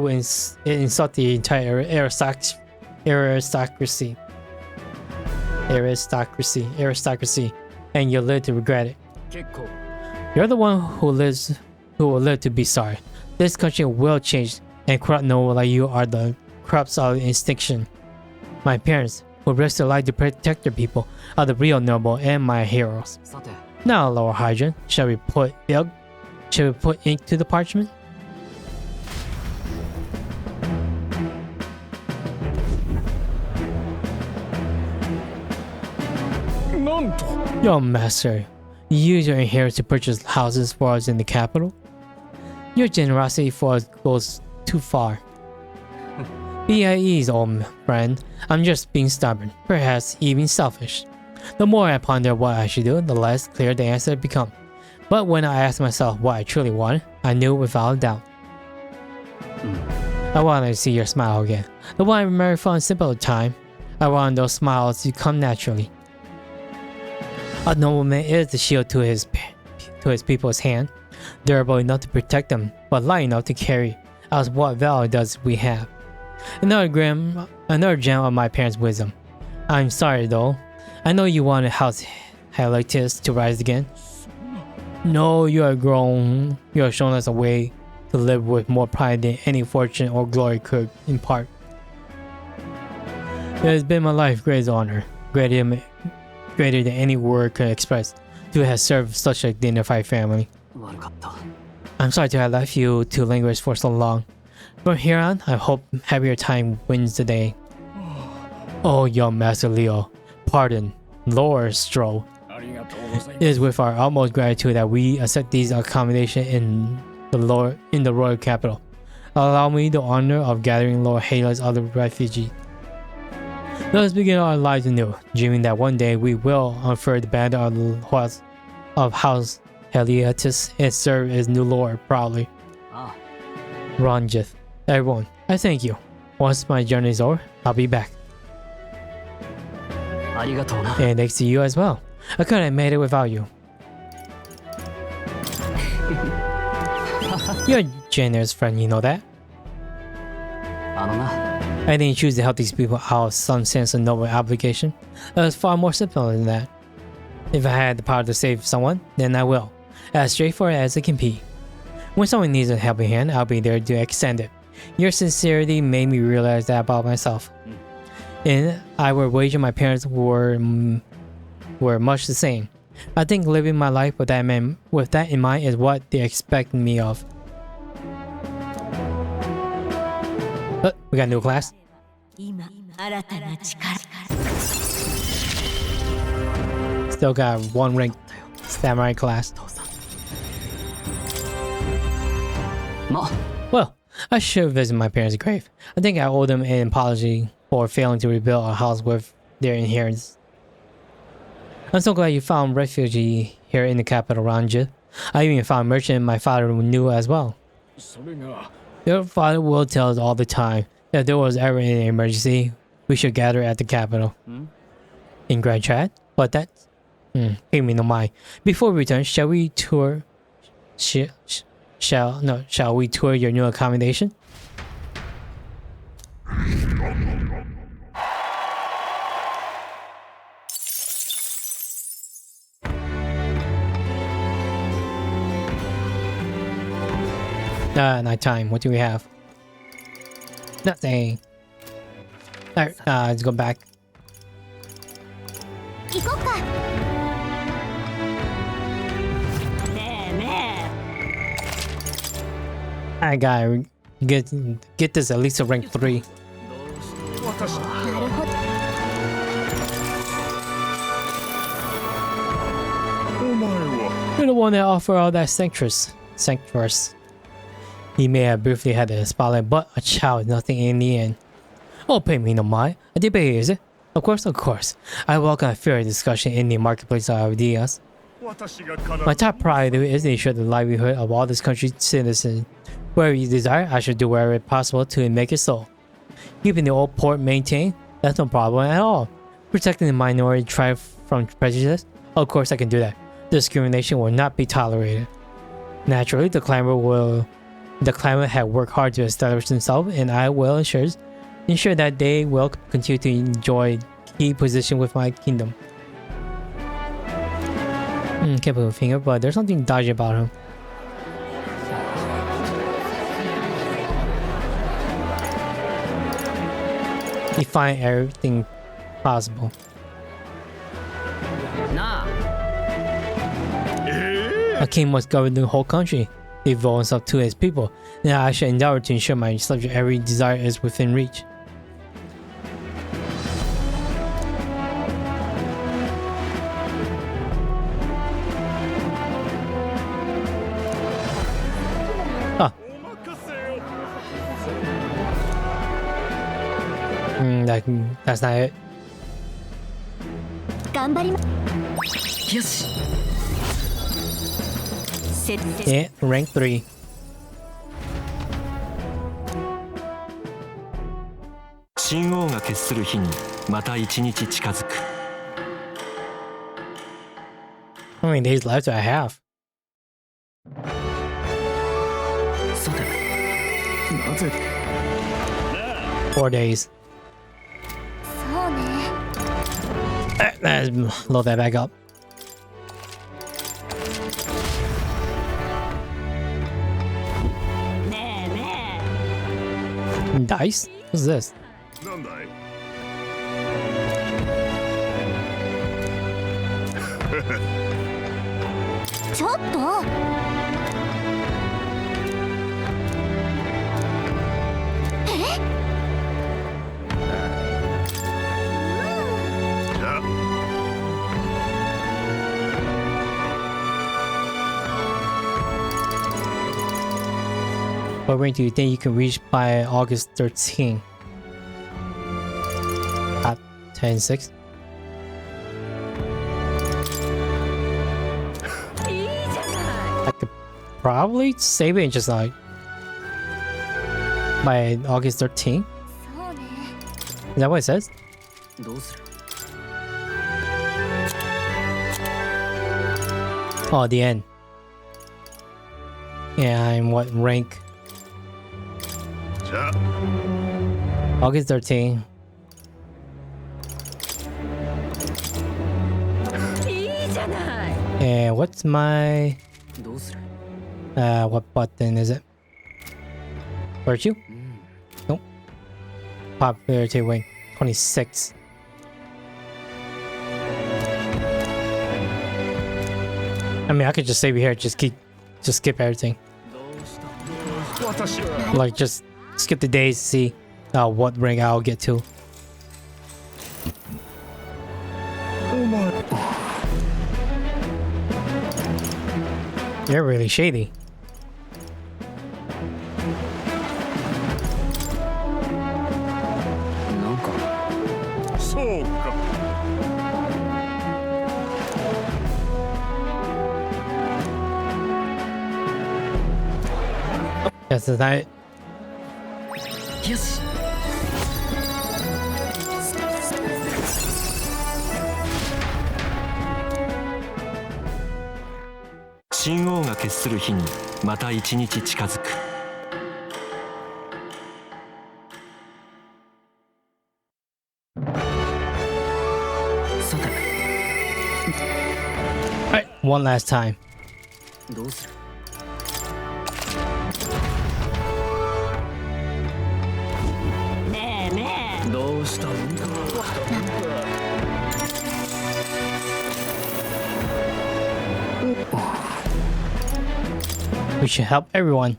insult the entire aristocracy, and you'll live to regret it. 結構。 You're the one who will live to be sorry. This country will change, and corrupt noble like you are the corrupts of extinction. My parents, who risked their life to protect their people, are the real noble and my heroes. さて、 Now, Lord Hydron, shall we put ink to the parchment? Your master, you use your inheritance to purchase houses for us in the capital? Your generosity for us goes too far. Be at ease, old friend. I'm just being stubborn, perhaps even selfish. The more I ponder what I should do, the less clear the answer becomes. But when I asked myself what I truly wanted, I knew without a doubt. I wanted to see your smile again. The one I remember from a simpler time. I wanted those smiles to come naturally. A nobleman is the shield to his people's hand, durable enough to protect them, but light enough to carry. As what value does we have? Another gem of my parents' wisdom. I'm sorry though. I know you wanted Helictis to rise again. No, you are grown. You have shown us a way to live with more pride than any fortune or glory could impart. It has been my life's greatest honor, greater than any word could express, to have served such a dignified family. 悪かった。 I'm sorry to have left you to languish for so long. From here on, I hope happier time wins the day. Oh, young Master Leo, pardon, Lord Strohl. It is with our utmost gratitude that we accept these accommodations in the royal capital. Allow me the honor of gathering Lord Hala's other refugees. Let us begin our lives anew, dreaming that one day we will unfurl the banner of House Heliatus and serve as new lord proudly. Ah. Ronjith. Everyone, I thank you. Once my journey is over, I'll be back. ありがとうな。 And thanks to you as well. I couldn't have made it without you. You're a generous friend, you know that? あのな。 I didn't choose to help these people out of some sense of noble obligation. It was far more simple than that. If I had the power to save someone, then I will. As straightforward as it can be. When someone needs a helping hand, I'll be there to extend it. Your sincerity made me realize that about myself. And I would wager my parents were much the same. I think living my life with that in mind is what they expect me of. Look, we got a new class. 今新たな力 Still got one rank samurai class. ま、 Well, I should visit my parents' grave. I think I owe them an apology for failing to rebuild a house with their inheritance. I'm so glad you found refuge here in the capital, Ranja. I even found a merchant my father knew as well. Your father will tell us all the time that if there was ever an emergency, we should gather at the capital. In Grand Chat? But that's... pay me no mind. Before we return, shall we tour... Shall we tour your new accommodation? Nighttime. What do we have? Nothing. Alright, let's go back. 行こっか。ねえね I gotta get this at least a rank 3. なるほど。 You're the one that offered all that sanctuous. He may have briefly had a spotlight, but a child is nothing in the end. Oh, pay me no mind. A debate, is it? Of course. I welcome a fair discussion in the marketplace of ideas. My top priority is to ensure the livelihood of all this country's citizens. Wherever you desire, I should do whatever possible to make it so. Keeping the old port maintained, that's no problem at all. Protecting the minority tribe from prejudice, of course I can do that. Discrimination will not be tolerated. Naturally, the climate had worked hard to establish themselves, and I will ensure that they will continue to enjoy key position with my kingdom. Can't put a finger, but there's something dodgy about him. He find everything possible. なあ。 A king must govern the whole country, devote himself to his people, and I should endeavor to ensure my subject every desire is within reach. Huh. That's not it. 頑張りま。よし。 Yeah, rank 3. How many days left do I have? さて、なぜ 4 days. そうね。Let's load that back up. Dice? What's this? なんだい ちょっとじゃあ What rank do you think you can reach by August 13? At 10-6? いいじゃない I could probably save it and just like by August 13? そうね Is that what it says? どうする Oh, the end. Yeah, I'm what rank? じゃあ August 13. いいじゃない And what's my どうする what button is it? Virtue? うん Popularity rank 26. I mean, I could just save it here, just skip everything. どうした私 Like, just skip the days to see what rank I'll get to. お前 You're really shady. なんかそうか Yes, is that it? よし 新王が決する日にまた一日近づく さて Alright, one last time. どうする ねえねえどうしたの We should help everyone.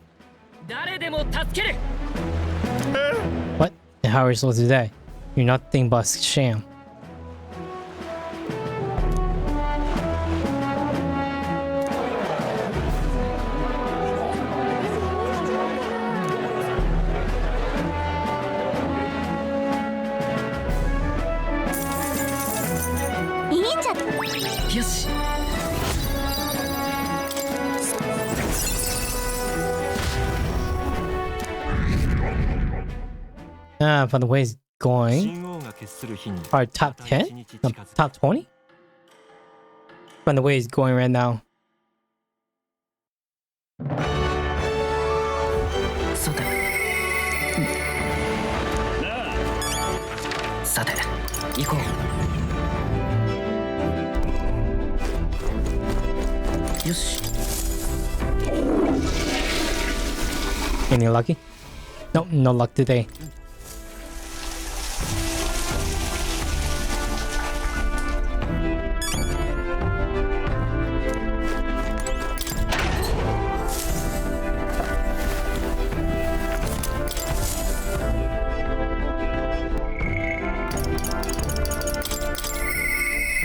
誰でも助ける What? And how are we supposed to do that? You're nothing but a sham. From the way it's going, 新王が決する日に our top 10? No, top 20? From the way it's going right now. さてさて行こうよし Any lucky? Nope, no luck today.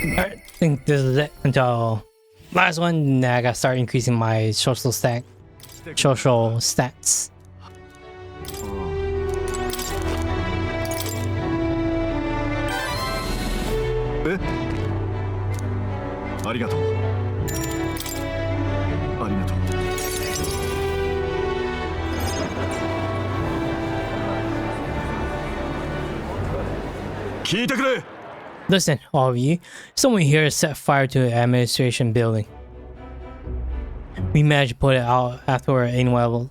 Alright, I think this is it until last one. Then I gotta start increasing my social stats. えありがとうありがとう 聞いてくれ Listen, all of you. Someone here set fire to the administration building. We managed to put it out before anyone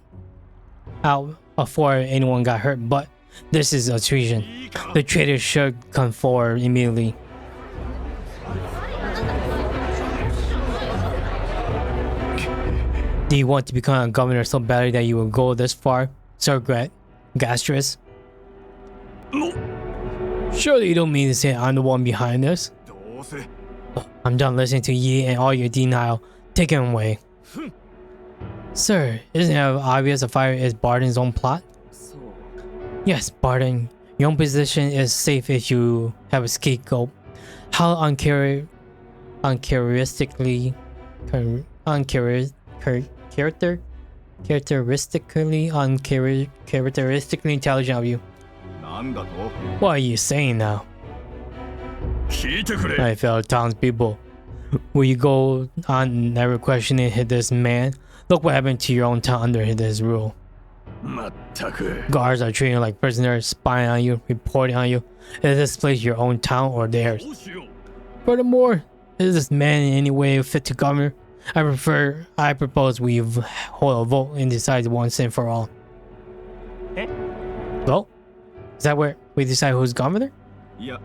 got hurt, but this is a treason. The traitors should come forward immediately. Do you want to become a governor so badly that you will go this far, Sir Gastrus? Surely you don't mean to say I'm the one behind this? どうせ I'm done listening to ye and all your denial. Take him away. Sir, isn't it obvious the fire is Bardon's own plot? そう Yes, Bardon. Your own position is safe if you have a scapegoat. How uncharacteristically intelligent of you. なんだと What are you saying now? 聞いてくれ My fellow townspeople, will you go on never questioning this man? Look what happened to your own town under his rule. まったく Guards are treating you like prisoners, spying on you, reporting on you. Is this place your own town or theirs? どうしよう Furthermore, is this man in any way fit to govern? I propose we hold a vote and decide once and for all. Vote? Is that where we decide who's governor? いや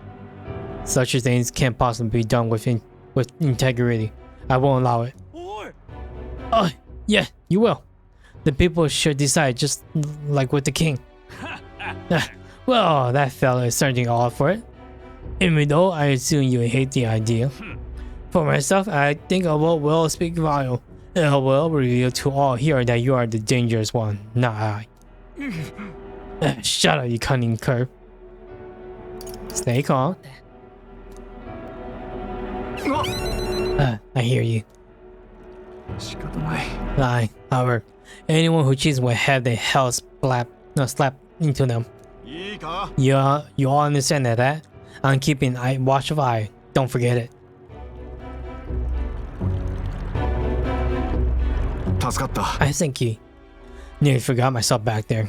Such things can't possibly be done with integrity. I won't allow it. おい Oh, yeah, you will. The people should decide, just like with the king. Well, that fella is certainly all for it. Even though I assume you hate the idea. For myself, I think a vote will speak volume. It will reveal to all here that you are the dangerous one, not I. Shut up, you cunning cur. Stay calm. I hear you. 仕方ない Lie. However, anyone who cheats will have their hell slapped into them. いいか You all understand that? I'm keeping watch of eye. Don't forget it. 助かった I think you nearly forgot myself back there.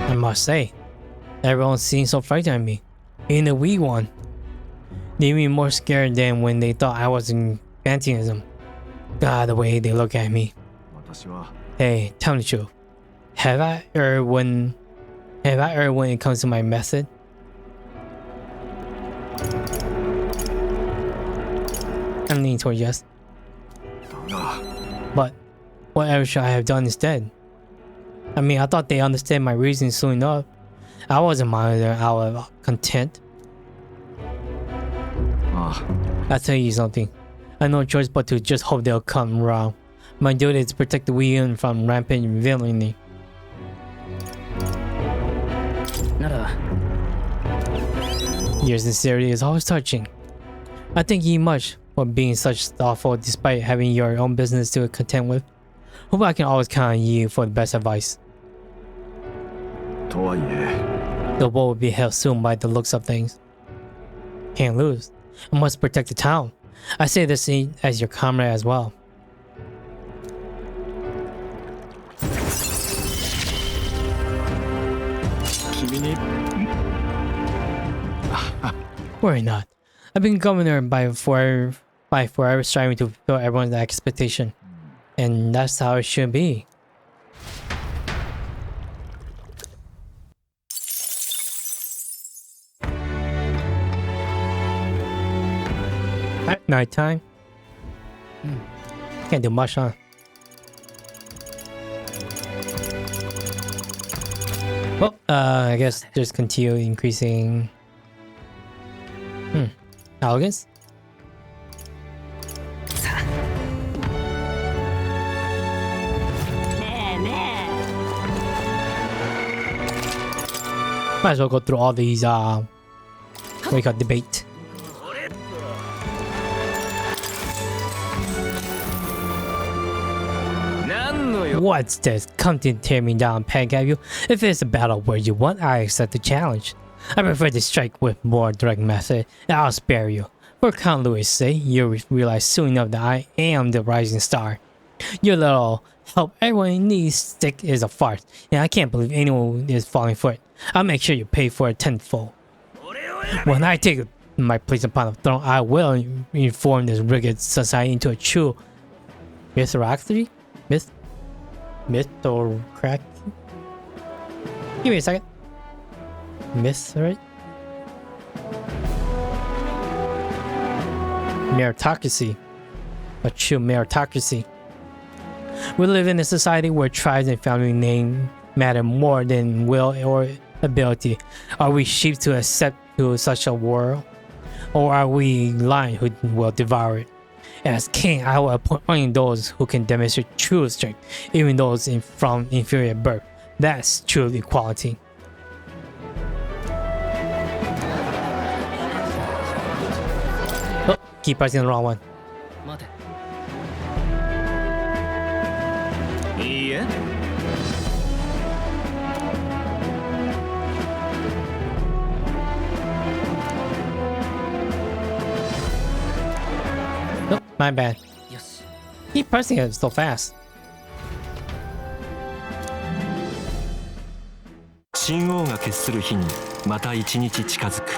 I must say, everyone seems so frightened of me. Even the wee one. They made me more scared than when they thought I was in phantasm. God, the way they look at me. 私は Hey, tell me the truth. Have I erred when it comes to my method? I'm leaning toward yes. だが But whatever should I have done instead? I mean, I thought they understood my reasoning soon enough. I wasn't monitoring out of content. あ I'll tell you something. I have no choice but to just hope they'll come around. My duty is to protect the Wii from rampant villainy. なら Your sincerity is always touching. I thank you much for being such thoughtful despite having your own business to contend with. Hope I can always count on you for the best advice. とはいえ The war will be held soon by the looks of things. Can't lose. I must protect the town. I say this as your comrade as well. Worry not. I've been governor by forever striving to fulfill everyone's expectation. And that's how it should be. At nighttime? Can't do much, huh? Well, I guess just continue increasing... Elegance? Might as well go through all these, what do you call it, debate. What's this? Come to tear me down, peg at you. If it's a battle where you want, I accept the challenge. I prefer to strike with more direct method, and I'll spare you. For Count Louis' sake, you'll realize soon enough that I am the rising star. Your little help everyone needs stick is a farce, and I can't believe anyone is falling for it. I'll make sure you pay for it tenfold. When I take my place upon the throne, I will reform this rigid society into a true mythocracy? Mythocracy? Give me a second. Myth, right? Meritocracy. A true meritocracy. We live in a society where tribes and family name matter more than will or ability? Are we sheep to accept to such a world? Or are we lion who will devour it? As king, I will appoint only those who can demonstrate true strength, even those from inferior birth. That's true equality. Oh, keep pressing the wrong one. 待て。いいえ。Oh, my bad. よし。 Keep pressing it so fast. 神王が決する日にまた一日近づく。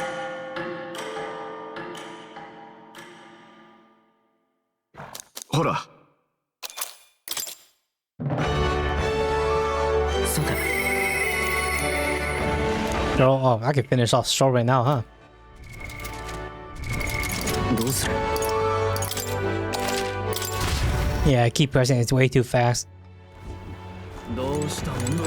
ほら。そうだ。 Oh, I can finish off Strohl right now, huh? どうする？ Yeah, keep pressing it. It's way too fast. どうしたんだ？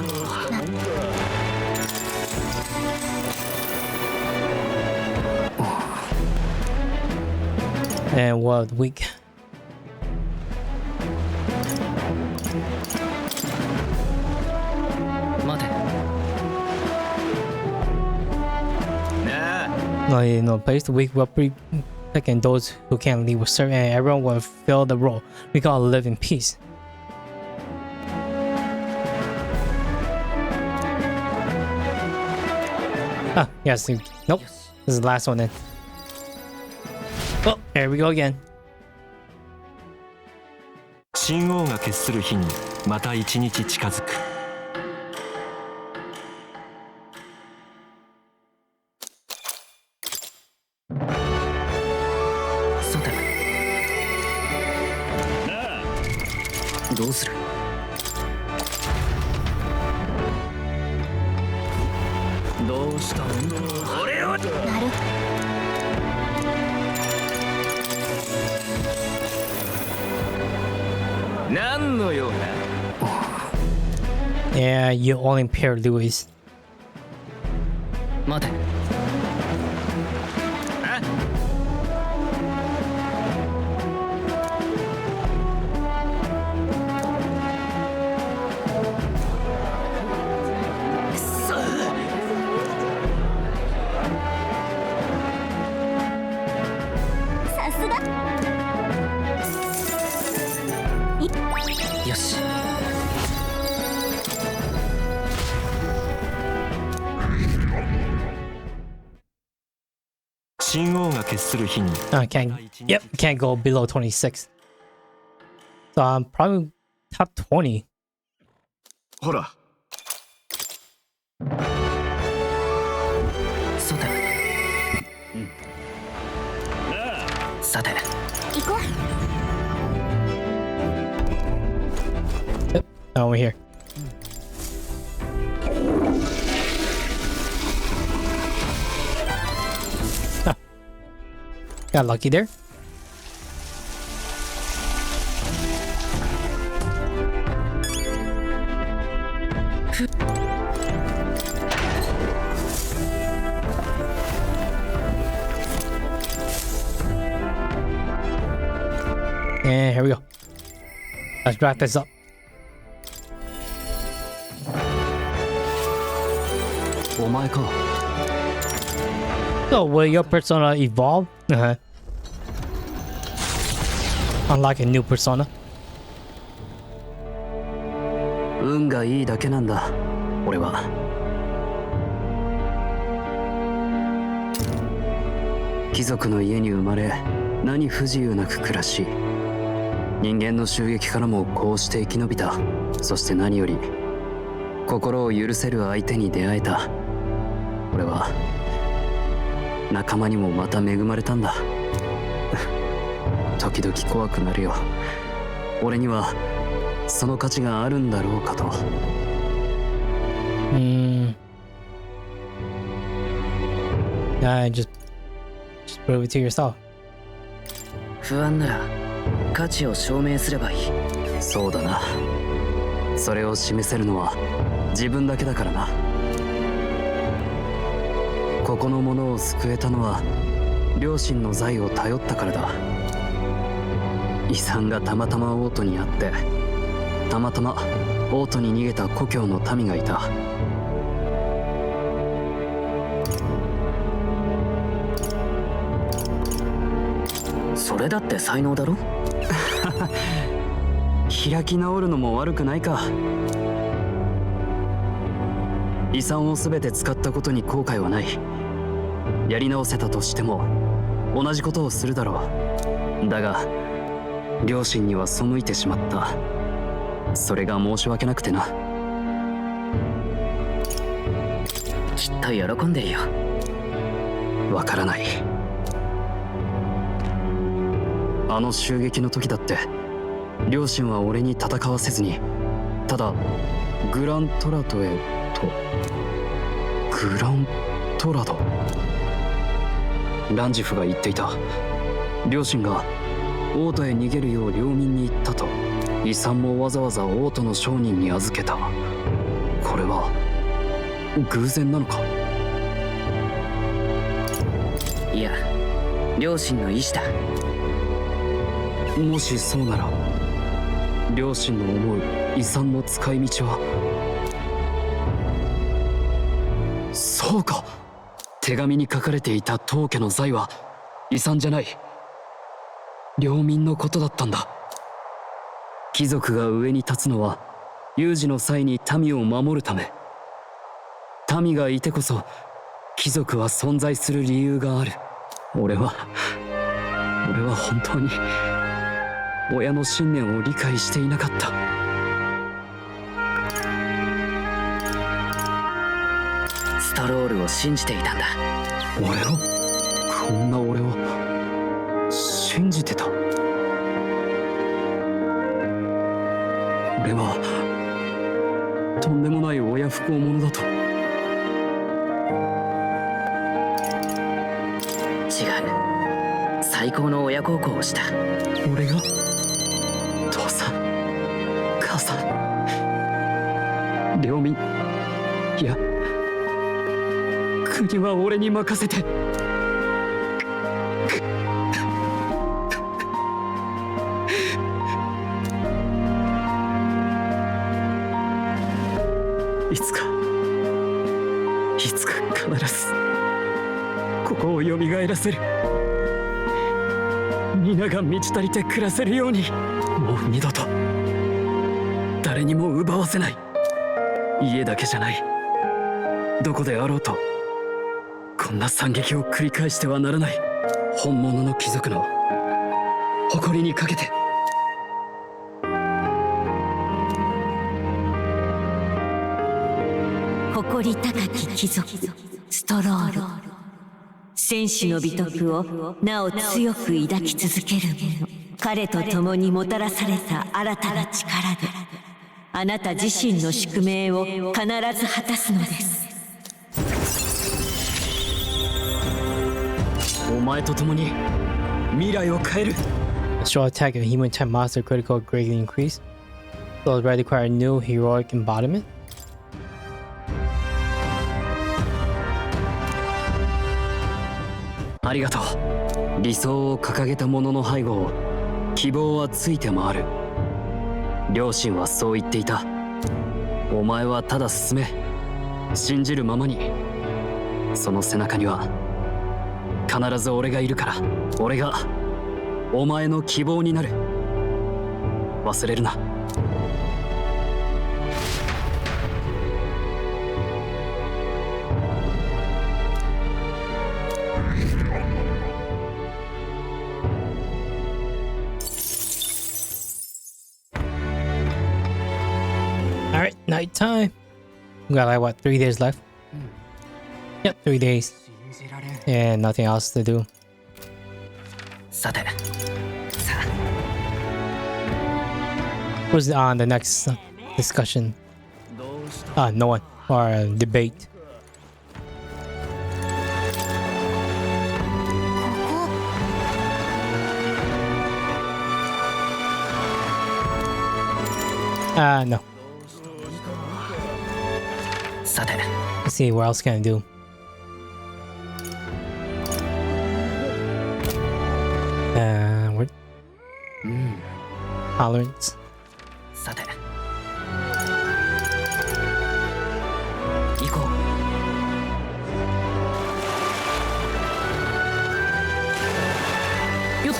And what week? 待て。なあ。 No, place the weak will be second those who can't leave will serve and everyone will fill the role. We gotta live in peace. Ah, yes. Nope. This is the last one then. Oh, here we go again. 神王が決する日にまた一日近づく。そうだ。なあ。どうする？どうしたんだ？俺は。なる。 何のような。 Yeah, you only pair Louis. 待て。あ？ さすが。よし。 神王が決する日に Yep, can't go below 26. So I'm probably top 20. ほら。そうだ。うん。さて。行こう。 Yep, over here. Ah. Got lucky there. And here we go. Let's wrap this up. お前か。 So will your persona evolve? Unlock a new persona. 運がいいだけなんだ。俺は。貴族の家に生まれ、何不自由なく暮らし、人間の襲撃からもこうして生き延びた。そして何より心を許せる相手に出会えた。俺は仲間にもまた恵まれたんだ。時々怖くなるよ。俺にはその価値があるんだろうかと。Just prove it to yourself. 不安なら価値を証明すればいい。そうだな。それを示せるのは自分だけだからな。ここのものを救えたのは両親の財を頼ったからだ。遺産がたまたま王都にあって、たまたま王都に逃げた故郷の民がいた。それだって才能だろ。開き直るのも悪くないか。遺産を全て使ったことに後悔はない。やり直せたとしても同じことをするだろう。だが両親には背いてしまった。それが申し訳なくてな。きっと喜んでるよ。わからない。あの襲撃の時だって両親は俺に戦わせずに、ただグラントラドへと。グラントラド、ランジフが言っていた。両親が王都へ逃げるよう領民に言ったと。遺産もわざわざ王都の商人に預けた。これは偶然なのか。いや、両親の意志だ。もしそうなら両親の思う遺産の使い道は。そうか、手紙に書かれていた当家の財は遺産じゃない、領民のことだったんだ。貴族が上に立つのは有事の際に民を守るため。民がいてこそ貴族は存在する理由がある。俺は本当に親の信念を理解していなかった。ストロールを信じていたんだ。俺を、こんな俺を信じてた。俺はとんでもない親不孝者だと。違う、最高の親孝行をした。俺が父さん母さん領民、いや国は俺に任せて。いつか必ずここを蘇らせる。皆が満ち足りて暮らせるように。もう二度と誰にも奪わせない。家だけじゃない、どこであろうとこんな惨劇を繰り返してはならない。本物の貴族の誇りにかけて。誇り高き貴族ストロール、戦士の美徳をなお強く抱き続ける者。彼と共にもたらされた新たな力であなた自身の宿命を必ず果たすのです。お前と共に未来を変える。 Strohl attack and human type monster critical greatly increased. So it require new heroic embodiment. ありがとう。理想を掲げた者の背後を希望はついて回る。両親はそう言っていた。お前はただ進め、信じるままに。その背中には必ず俺がいるから。俺がお前の希望になる。忘れるな。Alright, night time. We got like what, 3 days left? Yep, 3 days. And nothing else to do. さて、さ Who's on the next discussion? No one. Or debate. ここ No. さて Let's see, what else can I do? What? Tolerance. さて行こうよっ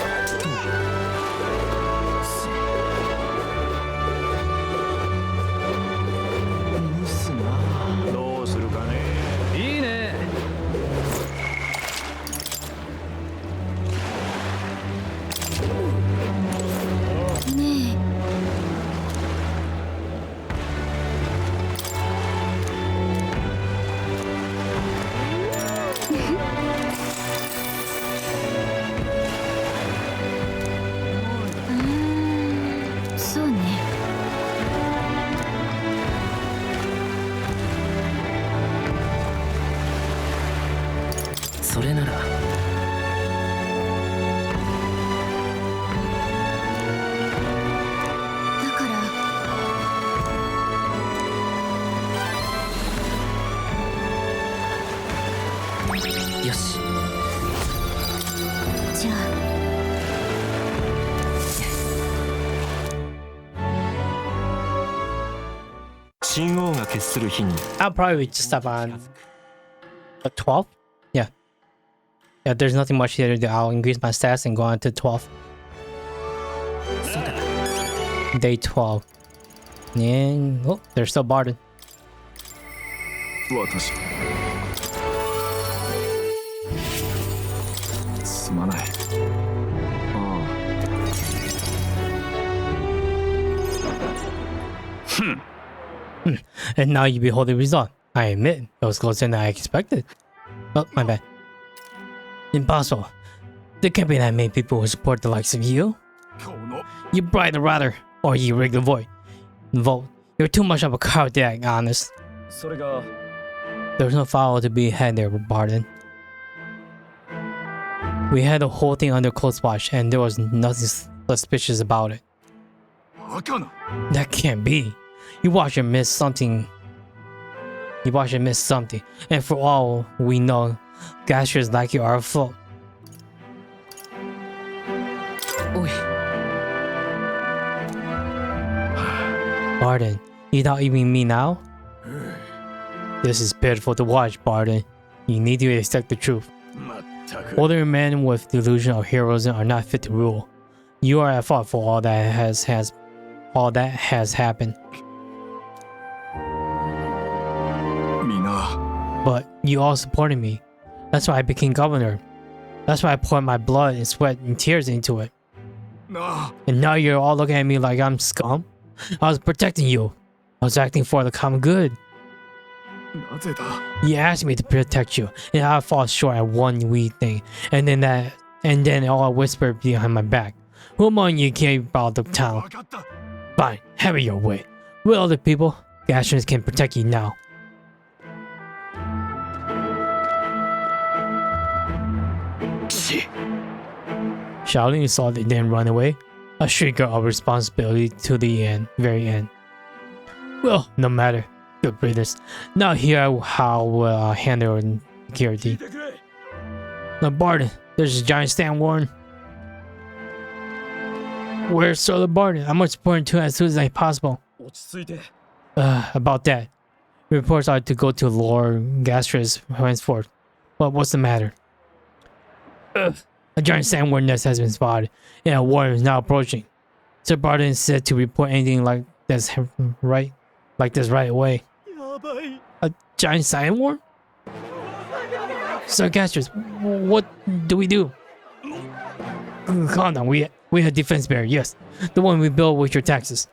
どうするかね。いいね。ねえそうねそれならだからよしじゃあ新王が決する日に I'll probably just stop on the 12th. Yeah. Yeah, there's nothing much here to do. I'll increase my stats and go on to 12th. Day 12. And oh, there's still Bardon. 私すまない。あ And now you behold the result. I admit, it was closer than I expected. Oh, my bad. Impossible. There can't be that many people who support the likes of you. あ、今日の You bribed the router, or you rigged the vote. You're too much of a coward to act honest. それが There was no foul to be had there, Bardon. We had the whole thing under close watch, and there was nothing suspicious about it. バカな。 That can't be. You watch and miss something. You watch and miss something. And for all we know, gasters like you are afloat. おい Bardon, you not even me now? This is pitiful to watch, Bardon. You need to accept the truth. まったく。 Older men with delusion of heroism are not fit to rule. You are at fault for all that has happened. みんな But you all supported me. That's why I became governor. That's why I poured my blood and sweat and tears into it. なあ。 And now you're all looking at me like I'm scum? I was protecting you. I was acting for the common good. なぜだ。 You asked me to protect you, and I fall short at one wee thing. And then all whispered behind my back. Who among you care about the town? わかった。 Fine, have it your way. With other people, Gastrons can protect you now. Shouting assaulted, then run away. A shrieker of responsibility to the end, very end. Well, no matter. Good breathers. Now here how we'll handle security. 聞いてくれ。 Now, Bardon, there's a giant stand warrant. Where's Strohl Bardon? I'm reporting to as soon as possible. 落ち着いて About that. Reports are to go to Lord Gastris henceforth. But what's the matter? A giant sandworm nest has been spotted, and a warrior is now approaching. Sir Bardon is said to report anything like this right away. やばい A giant sandworm? Sir Gastris, what do we do? Calm down, we have defense barrier, yes. The one we built with your taxes.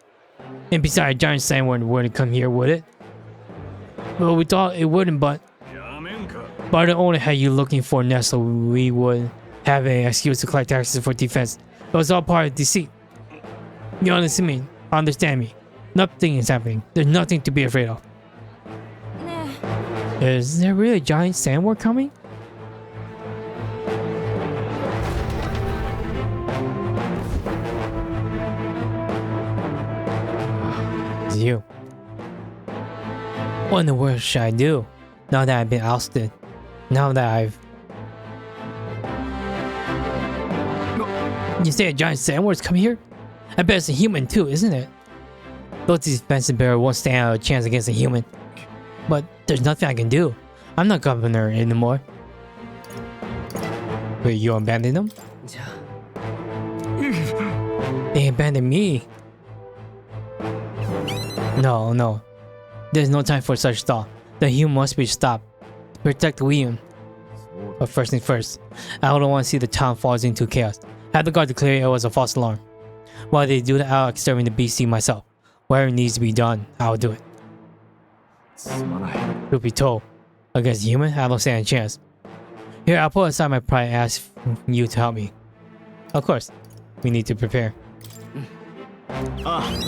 And besides, a giant sandworm wouldn't come here, would it? Well, we thought it wouldn't, but やめんか。 Bardon only had you looking for a nest so we would have an excuse to collect taxes for defense. It was all part of deceit. You understand me. Nothing is happening. There's nothing to be afraid of. ね Is there really a giant sandworm coming? It's you. What in the world should I do? Now that I've been ousted. Now that I've... You say a giant sandworm's come here? I bet it's a human too, isn't it? Those defensive bear won't stand a chance against a human. But there's nothing I can do. I'm not governor anymore. Wait, you abandoned them? They abandoned me. No. There's no time for such thought. The human must be stopped. Protect the William. But first things first, I don't want to see the town falls into chaos. Have the guard declare it was a false alarm. While they do that, I'll exterminate the beastie myself. Whatever needs to be done, I'll do it. Truth be told, against human, I don't stand a chance. Here, I'll put aside my pride and ask you to help me. Of course, we need to prepare.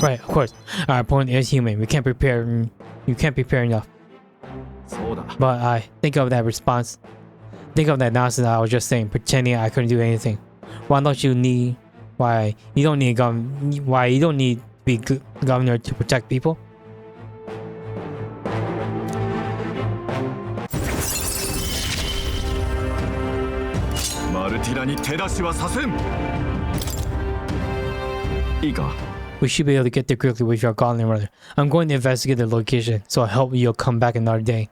Right, of course. Our opponent is human. We can't prepare. You can't prepare enough. But I think of that response. Think of that nonsense I was just saying, pretending I couldn't do anything. Why don't you need? Why you don't need Why you don't need to be governor to protect people? We should be able to get there quickly with your godly brother. I'm going to investigate the location, so I hope you'll come back another day.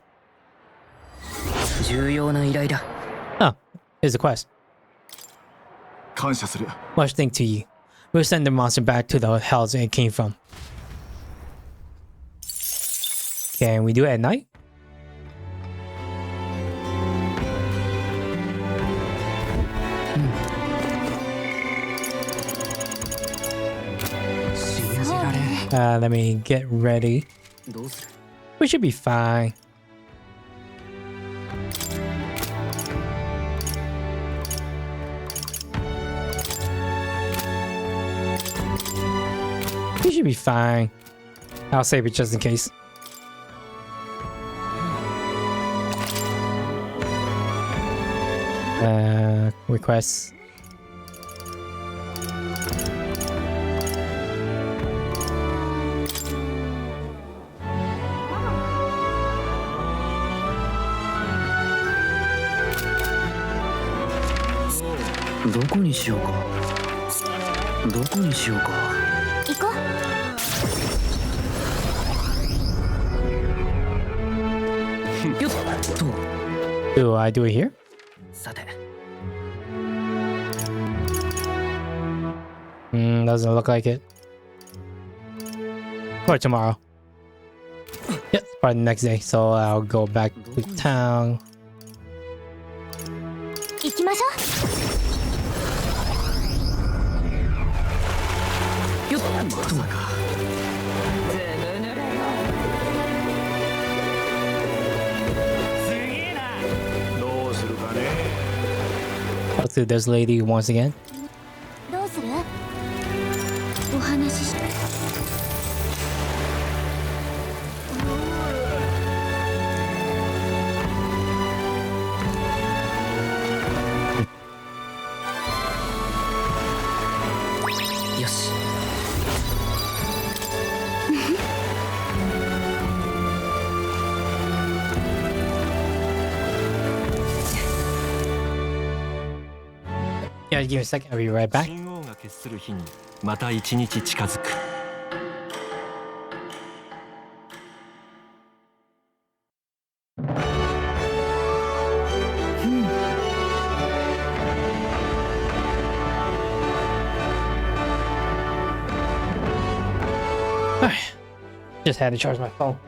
Oh, here's a quest. Much thanks to you. We'll send the monster back to the hells it came from. Can we do it at night? Let me get ready. We should be fine. We should be fine. I'll save it just in case. Requests. Do I do it here? Doesn't look like it. Or tomorrow. Yep, probably the next day. So I'll go back to town. Talk to this lady once again. Yeah, give me a second. I'll be right back. Just had to charge my phone.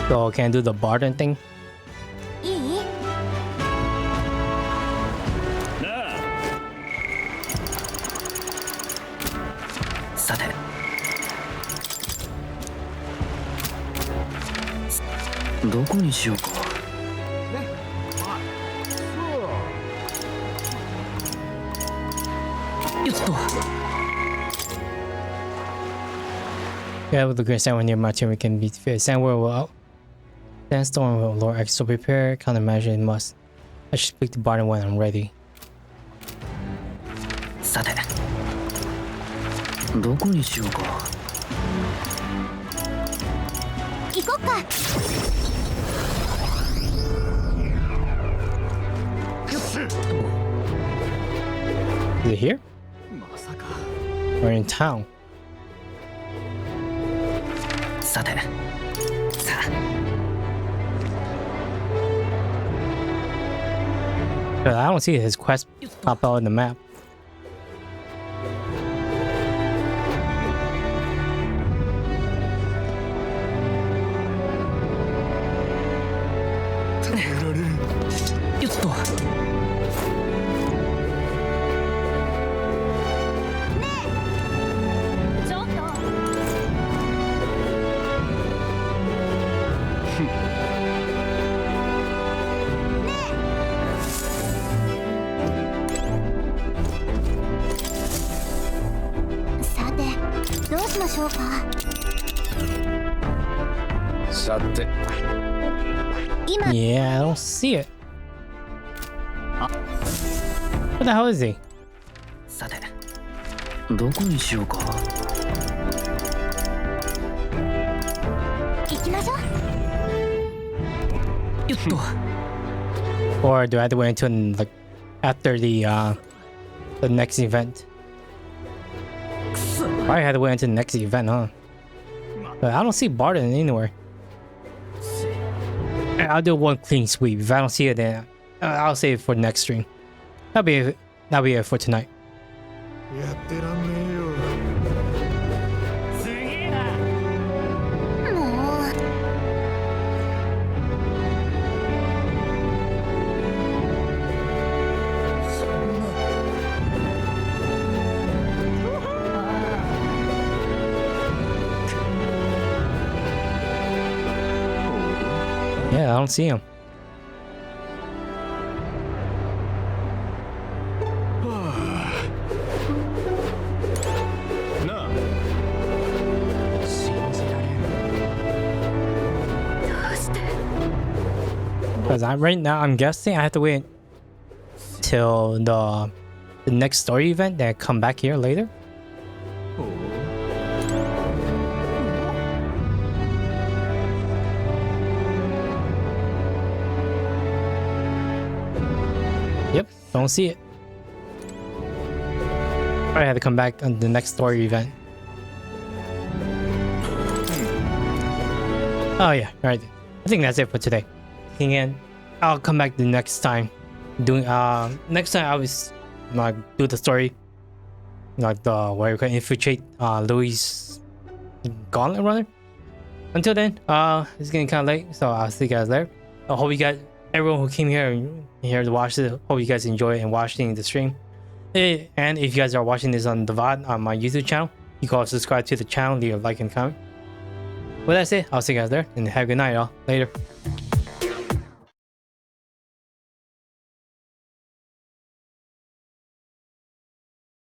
So can I do the Bardon thing? Yeah, with the great sandwich near my team, we can beat the sandwich well. Sandstorm with Lord X, so prepare, countermeasure it must. I should speak to Bardon when I'm ready. さてどこにしようか。行こっか。 Is it here? まさか Or in town? さてさあ But I don't see his quest pop out in the map. Yeah, I don't see it. What the hell is he? さてどこにしようか。行きましょう。よっと Or do I have to wait until like after the next event? I had to wait until the next event, huh? But I don't see Bardon anywhere. I'll do one clean sweep. If I don't see it, then I'll save it for next stream. That'll be it for tonight. やってらんねえよ。もう。 Yeah, I don't see him. なあ信じられん。 Because right now, I'm guessing I have to wait till the next story event that come back here later. おう Yep, don't see it. I had to come back on the next story event. Oh yeah, right. I think that's it for today. Again, I'll come back the next time. Next time I was like do the story, like the where you can infiltrate Louis' gauntlet runner. Until then, it's getting kind of late, so I'll see you guys later. I hope you guys, everyone who came here to watch this, hope you guys enjoy and watching the stream. And if you guys are watching this on the VOD on my YouTube channel, you can also subscribe to the channel, leave a like and comment. With that said, I'll see you guys there, and have a good night, y'all. Later.